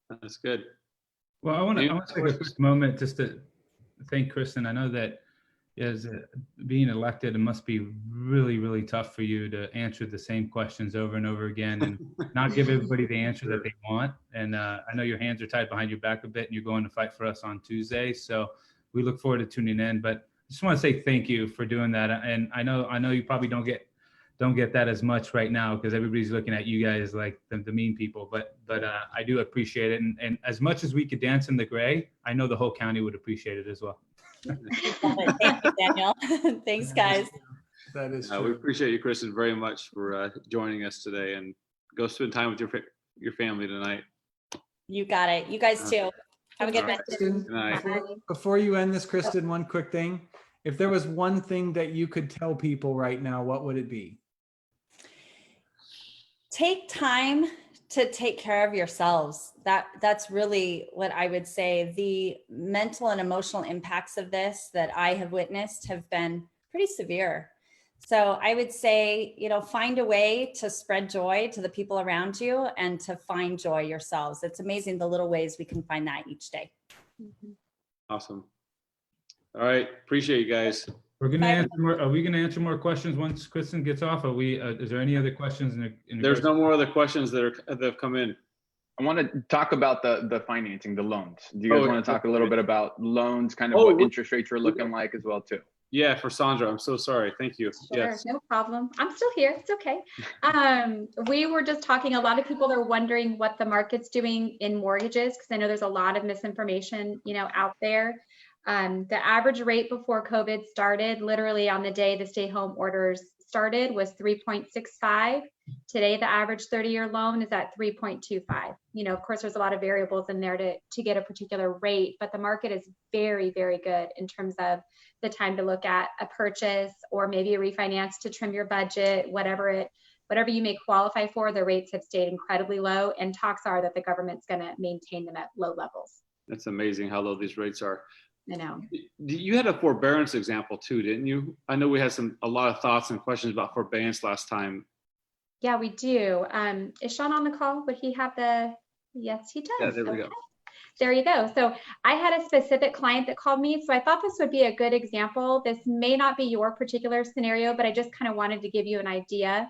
That's good. Well, I want to take a quick moment just to thank Kristen. I know that as being elected, it must be really, really tough for you to answer the same questions over and over again and not give everybody the answer that they want. And I know your hands are tied behind your back a bit, and you're going to fight for us on Tuesday. So we look forward to tuning in. But I just want to say thank you for doing that. And I know you probably don't get that as much right now because everybody's looking at you guys like the mean people, but I do appreciate it. And as much as we could dance in the gray, I know the whole county would appreciate it as well. Thank you, Daniel. Thanks, guys. That is true. We appreciate you, Kristen, very much for joining us today, and go spend time with your family tonight. You got it. You guys too. Have a good night. Kristen, Good night. before you end this, Kristen, one quick thing. If there was one thing that you could tell people right now, what would it be? Take time to take care of yourselves. That's really what I would say. The mental and emotional impacts of this that I have witnessed have been pretty severe. So I would say, find a way to spread joy to the people around you and to find joy yourselves. It's amazing the little ways we can find that each day. Awesome. All right. Appreciate you guys. We're going to answer more. Are we going to answer more questions once Kristen gets off? Are we, is there any other questions? There's no more other questions that have come in. I want to talk about the financing, the loans. Do you guys want to talk a little bit about loans, kind of what interest rates are looking like as well too? Yeah, for Sandra. I'm so sorry. Thank you. Sure, Yes. no problem. I'm still here. It's okay. We were just talking, a lot of people are wondering what the market's doing in mortgages, because I know there's a lot of misinformation, out there. The average rate before COVID started, literally on the day the stay-home orders started, was 3.65. Today, the average 30-year loan is at 3.25. Of course, there's a lot of variables in there to get a particular rate, but the market is very, very good in terms of the time to look at a purchase or maybe a refinance to trim your budget, whatever you may qualify for. The rates have stayed incredibly low, and talks are that the government's going to maintain them at low levels. That's amazing how low these rates are. I know. You had a forbearance example too, didn't you? I know we had a lot of thoughts and questions about forbearance last time. Yeah, we do. Is Sean on the call? Would he have yes, he does. Yeah, there we go. There you go. So I had a specific client that called me. So I thought this would be a good example. This may not be your particular scenario, but I just kind of wanted to give you an idea.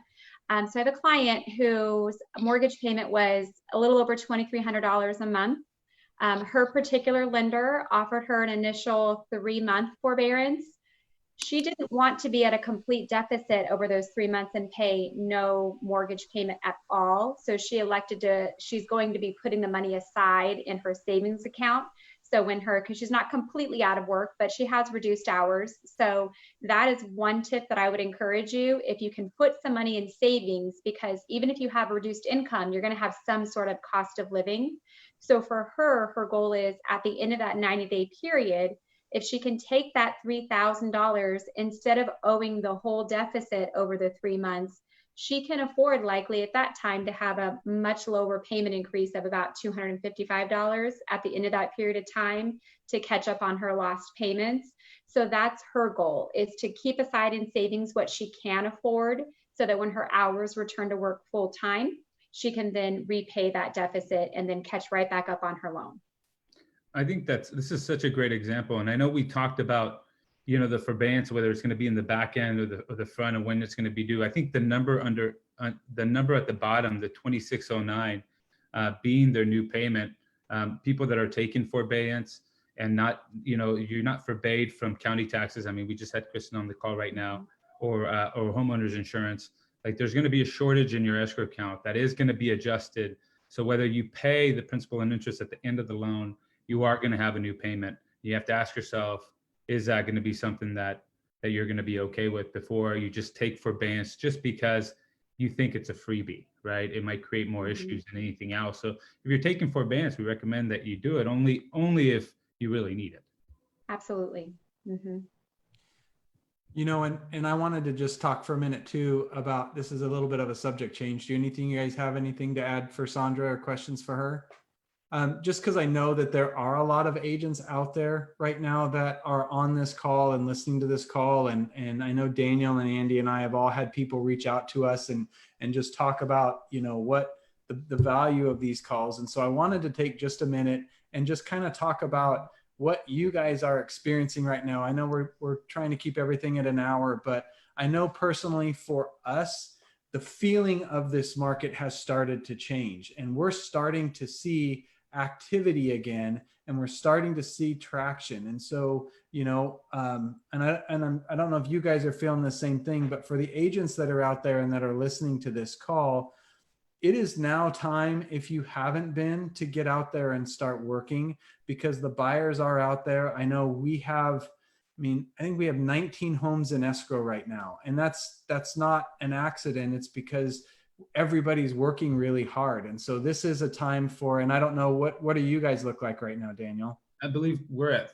So I have a client whose mortgage payment was a little over $2,300 a month. Her particular lender offered her an initial 3-month forbearance. She didn't want to be at a complete deficit over those 3 months and pay no mortgage payment at all. So she elected she's going to be putting the money aside in her savings account. So because she's not completely out of work, but she has reduced hours. So that is one tip that I would encourage you. If you can put some money in savings, because even if you have reduced income, you're going to have some sort of cost of living. So for her goal is at the end of that 90-day period, if she can take that $3,000 instead of owing the whole deficit over the 3 months, she can afford likely at that time to have a much lower payment increase of about $255 at the end of that period of time to catch up on her lost payments. So that's her goal, is to keep aside in savings what she can afford, so that when her hours return to work full time, she can then repay that deficit and then catch right back up on her loan. I think this is such a great example. And I know we talked about, the forbearance, whether it's going to be in the back end or the front, and when it's going to be due. I think the number at the bottom, the 2609, being their new payment, people that are taking forbearance and not, you're not forbade from county taxes. I mean, we just had Kristen on the call right now, or homeowners insurance. Like, there's going to be a shortage in your escrow account that is going to be adjusted. So whether you pay the principal and interest at the end of the loan, you are going to have a new payment. You have to ask yourself, is that going to be something that you're going to be okay with before you just take forbearance just because you think it's a freebie, right? It might create more issues than anything else. So if you're taking forbearance, we recommend that you do it only if you really need it. Absolutely. Mm-hmm. And I wanted to just talk for a minute too about, this is a little bit of a subject change. Do you guys have anything to add for Sandra or questions for her? Just because I know that there are a lot of agents out there right now that are on this call and listening to this call. And I know Daniel and Andy and I have all had people reach out to us and just talk about, what the value of these calls. And so I wanted to take just a minute and just kind of talk about what you guys are experiencing right now. I know we're trying to keep everything at an hour, but I know personally for us, the feeling of this market has started to change, and we're starting to see activity again, and we're starting to see traction. And so, I don't know if you guys are feeling the same thing, but for the agents that are out there and that are listening to this call, it is now time, if you haven't been, to get out there and start working, because the buyers are out there. I know I think we have 19 homes in escrow right now, and that's not an accident. It's because everybody's working really hard. And so this is a time for, and I don't know, what do you guys look like right now, Daniel? I believe we're at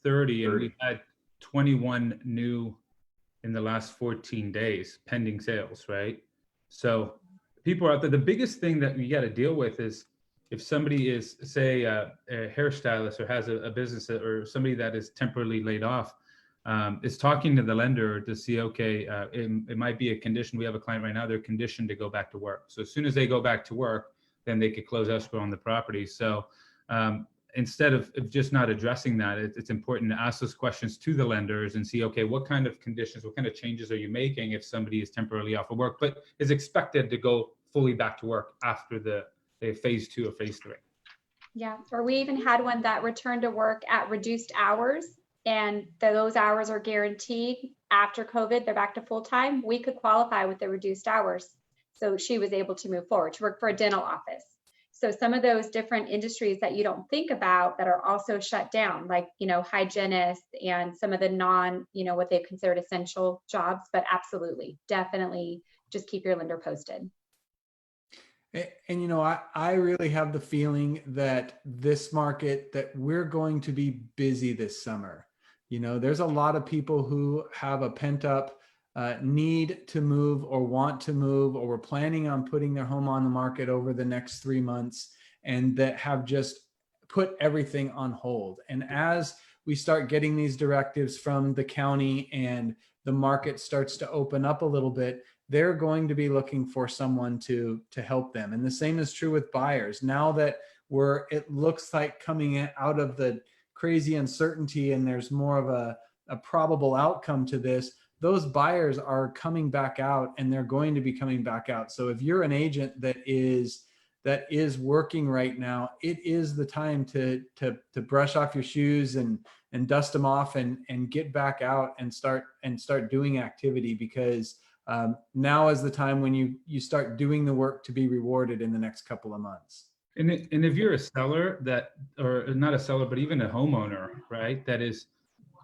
30, and we've had 21 new in the last 14 days pending sales, right? So people out there, the biggest thing that we got to deal with is if somebody is, say, a hairstylist or has a business, or somebody that is temporarily laid off, is talking to the lender to see, okay, it might be a condition. We have a client right now, they're conditioned to go back to work. So as soon as they go back to work, then they could close escrow on the property. So instead of just not addressing that, it's important to ask those questions to the lenders and see, okay, what kind of conditions, what kind of changes are you making if somebody is temporarily off of work, but is expected to go fully back to work after the phase 2 or phase 3. Yeah, or we even had one that returned to work at reduced hours, and those hours are guaranteed. After COVID, they're back to full time. We could qualify with the reduced hours. So she was able to move forward to work for a dental office. So some of those different industries that you don't think about that are also shut down, like, hygienists and some of the non, what they've considered essential jobs, but absolutely, definitely just keep your lender posted. And I really have the feeling that this market, that we're going to be busy this summer. There's a lot of people who have a pent up need to move or want to move, or were planning on putting their home on the market over the next 3 months, and that have just put everything on hold. And as we start getting these directives from the county and the market starts to open up a little bit, they're going to be looking for someone to help them. And the same is true with buyers. Now that it looks like coming out of the crazy uncertainty and there's more of a probable outcome to this, those buyers are coming back out, and they're going to be coming back out. So if you're an agent that is working right now, it is the time to brush off your shoes and dust them off and get back out and start doing activity, because now is the time when you start doing the work to be rewarded in the next couple of months. And if you're a seller or not a seller, but even a homeowner, right, that is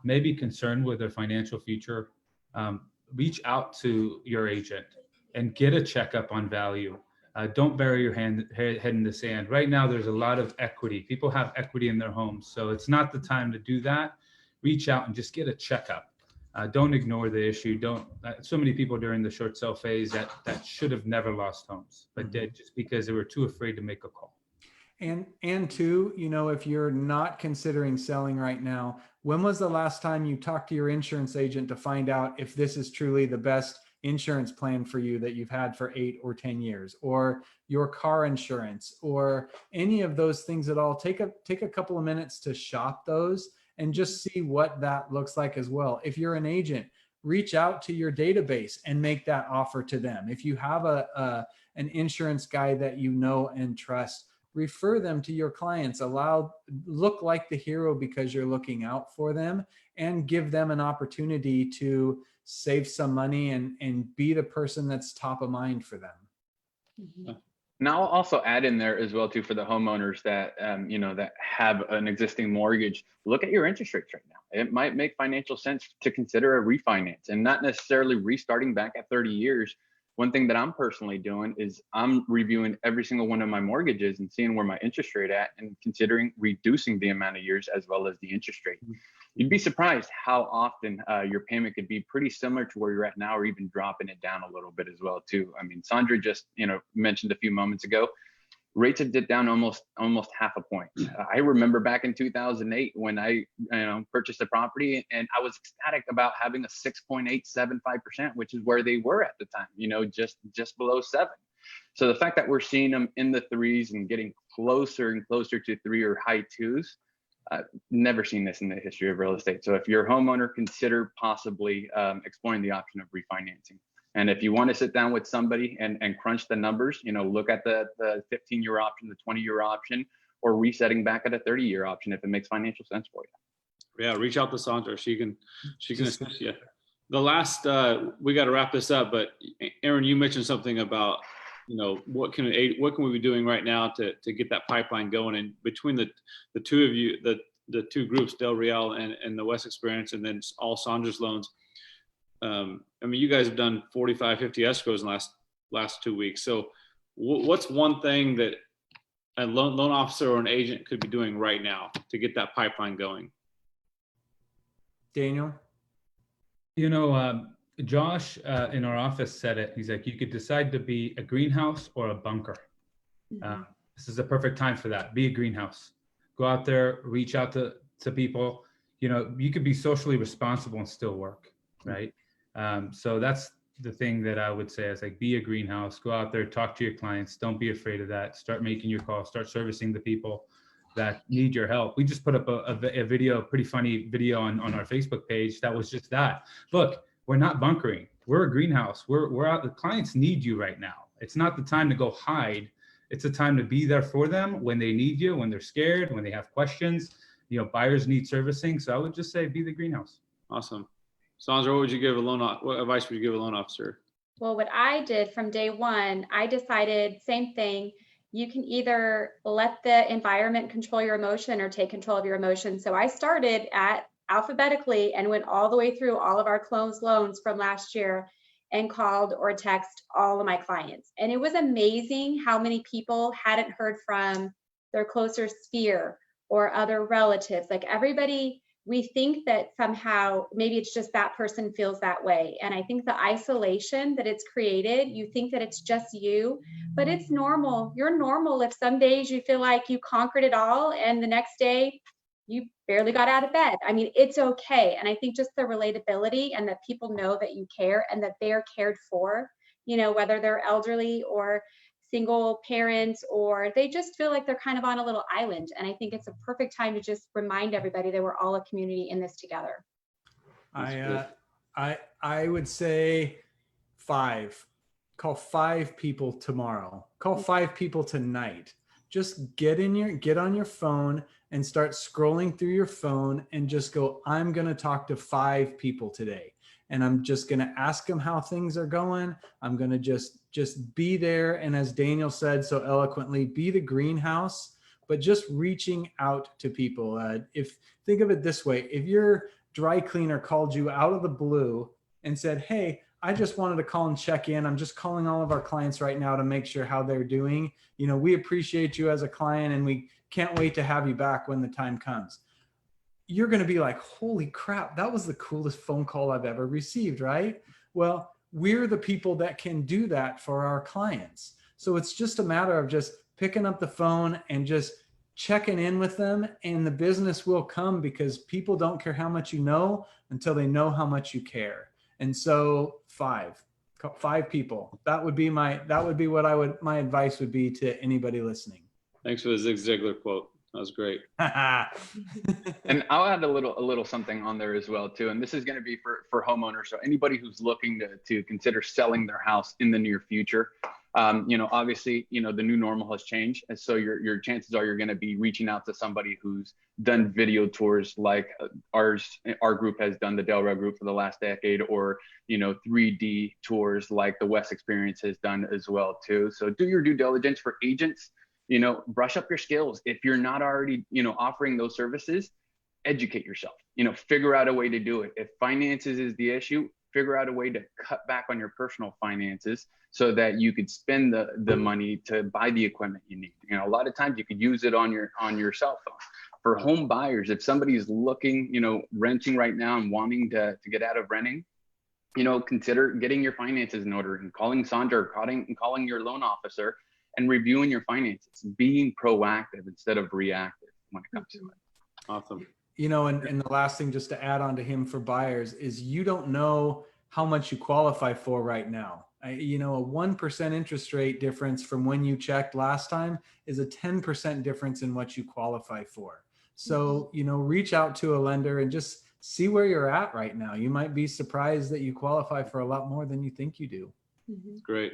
maybe concerned with their financial future, reach out to your agent and get a checkup on value. Don't bury your head in the sand. Right now, there's a lot of equity. People have equity in their homes, so it's not the time to do that. Reach out and just get a checkup. Don't ignore the issue. So many people during the short sale phase that should have never lost homes, but did just because they were too afraid to make a call. And two, if you're not considering selling right now, when was the last time you talked to your insurance agent to find out if this is truly the best insurance plan for you that you've had for 8 or 10 years, or your car insurance, or any of those things at all? Take a couple of minutes to shop those and just see what that looks like as well. If you're an agent, reach out to your database and make that offer to them. If you have an insurance guy that you know and trust, refer them to your clients. Look like the hero because you're looking out for them, and give them an opportunity to save some money and be the person that's top of mind for them. Mm-hmm. Now, I'll also add in there as well too, for the homeowners that that have an existing mortgage, look at your interest rates right now. It might make financial sense to consider a refinance, and not necessarily restarting back at 30 years. One thing that I'm personally doing is I'm reviewing every single one of my mortgages and seeing where my interest rate at, and considering reducing the amount of years as well as the interest rate. You'd be surprised how often your payment could be pretty similar to where you're at now, or even dropping it down a little bit as well too. I mean, Sandra just mentioned a few moments ago, rates have dipped down almost half a point. I remember back in 2008 when I purchased a property, and I was ecstatic about having a 6.875%, which is where they were at the time, just below 7. So the fact that we're seeing them in the 3s and getting closer and closer to 3 or high 2s, never seen this in the history of real estate. So if you're a homeowner, consider possibly exploring the option of refinancing. And if you want to sit down with somebody and crunch the numbers, look at the 15-year option, the 20-year option, or resetting back at a 30-year option if it makes financial sense for you. Yeah, reach out to Sandra. She can assist you. The last, we got to wrap this up, but Aaron, you mentioned something about, what can we be doing right now to get that pipeline going? And between the two of you, the two groups, Del Real and the West Experience, and then all Sandra's loans. I mean, you guys have done 45, 50 escrows in the last 2 weeks. So what's one thing that a loan officer or an agent could be doing right now to get that pipeline going? Daniel? Josh in our office said it. He's like, you could decide to be a greenhouse or a bunker. This is a perfect time for that. Be a greenhouse. Go out there, reach out to people. You know, you could be socially responsible and still work, right? So that's the thing that I would say is like, be a greenhouse. Go out there, talk to your clients. Don't be afraid of that. Start making your calls. Start servicing the people that need your help. We just put up a video, a pretty funny video on our Facebook page that was just that. Look, we're not bunkering. We're a greenhouse. We're out. The clients need you right now. It's not the time to go hide. It's a time to be there for them when they need you, when they're scared, when they have questions. You know, buyers need servicing. So I would just say, be the greenhouse. Awesome. Sandra, what advice would you give a loan officer? Well, what I did from day one, I decided same thing. You can either let the environment control your emotion or take control of your emotion. So I started at alphabetically and went all the way through all of our closed loans from last year and called or text all of my clients. And it was amazing how many people hadn't heard from their closer sphere or other relatives. Like everybody, we think that somehow maybe it's just that person feels that way. And I think the isolation that it's created, you think that it's just you, but it's normal. You're normal if some days you feel like you conquered it all and the next day you barely got out of bed. I mean, it's okay. And I think just the relatability and that people know that you care and that they're cared for, you know, whether they're elderly or single parents, or they just feel like they're kind of on a little island. And I think it's a perfect time to just remind everybody that we're all a community in this together. I would say 5. Call 5 people tomorrow. Call 5 people tonight. Just get on your phone and start scrolling through your phone and just go, I'm going to talk to 5 people today. And I'm just going to ask them how things are going. I'm going to just be there. And as Daniel said so eloquently, be the greenhouse, but just reaching out to people. Think of it this way, if your dry cleaner called you out of the blue and said, hey, I just wanted to call and check in. I'm just calling all of our clients right now to make sure how they're doing. You know, we appreciate you as a client and we can't wait to have you back when the time comes. You're going to be like, holy crap, that was the coolest phone call I've ever received, right? Well, we're the people that can do that for our clients. So it's just a matter of just picking up the phone and just checking in with them, and the business will come, because people don't care how much you know until they know how much you care. And so 5 people, that would be my advice would be to anybody listening. Thanks for the Zig Ziglar quote. That was great. And I'll add a little something on there as well too. And this is going to be for homeowners. So anybody who's looking to consider selling their house in the near future, obviously, the new normal has changed. And so your chances are you're going to be reaching out to somebody who's done video tours like our group has done, the Del Rey group, for the last decade, or, 3D tours like the West Experience has done as well too. So do your due diligence. For agents, brush up your skills. If you're not already, offering those services, educate yourself, figure out a way to do it. If finances is the issue, figure out a way to cut back on your personal finances so that you could spend the money to buy the equipment you need. A lot of times you could use it on your cell phone. For home buyers, if somebody's looking, renting right now and wanting to get out of renting, consider getting your finances in order and calling Sandra, or calling your loan officer and reviewing your finances, being proactive instead of reactive when it comes to it. Awesome. And the last thing, just to add on to him for buyers, is you don't know how much you qualify for right now. A 1% interest rate difference from when you checked last time is a 10% difference in what you qualify for. So, reach out to a lender and just see where you're at right now. You might be surprised that you qualify for a lot more than you think you do. Great.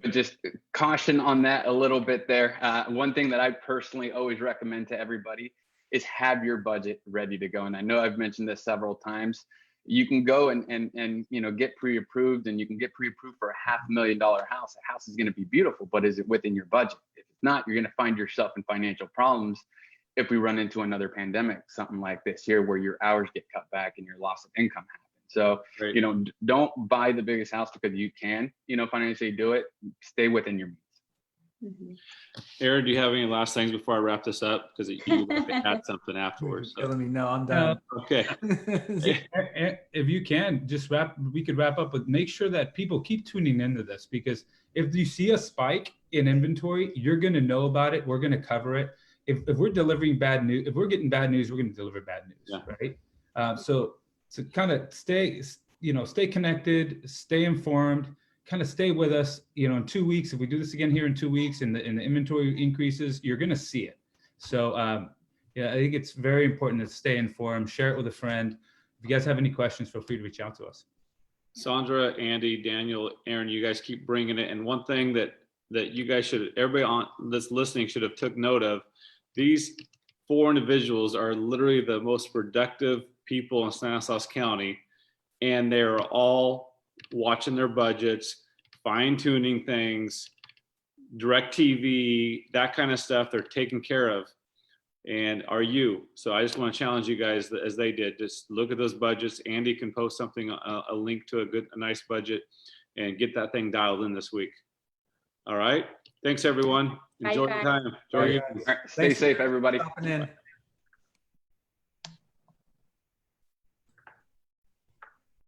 But just caution on that a little bit there. One thing that I personally always recommend to everybody is have your budget ready to go. And I know I've mentioned this several times. You can go and get pre-approved, and you can get pre-approved for a $500,000 house. The house is going to be beautiful, but is it within your budget? If it's not, you're going to find yourself in financial problems if we run into another pandemic, something like this here, where your hours get cut back and your loss of income happens. So, Great. Don't buy the biggest house because you can, financially do it. Stay within your means. Aaron, do you have any last things before I wrap this up? Because you have to add something afterwards. So. Killing me. No, I'm done. Okay. If you can just we could wrap up with make sure that people keep tuning into this, because if you see a spike in inventory, you're going to know about it. We're going to cover it. If we're delivering bad news, if we're getting bad news, we're going to deliver bad news, right? So kind of stay connected, stay informed, kind of stay with us. In 2 weeks, if we do this again here in 2 weeks and the inventory increases, you're going to see it. So I think it's very important to stay informed, share it with a friend. If you guys have any questions, feel free to reach out to us. Sandra, Andy, Daniel, Aaron, you guys keep bringing it. And one thing that you guys everybody on this listening should have took note of, these 4 individuals are literally the most productive people in Stanislaus County, and they're all watching their budgets, fine tuning things, direct TV, that kind of stuff they're taking care of. And are you? So I just want to challenge you guys as they did. Just look at those budgets. Andy can post something, a link to a nice budget, and get that thing dialed in this week. All right. Thanks, everyone. Enjoy your time. Enjoy your Stay safe, everybody. Stopping in.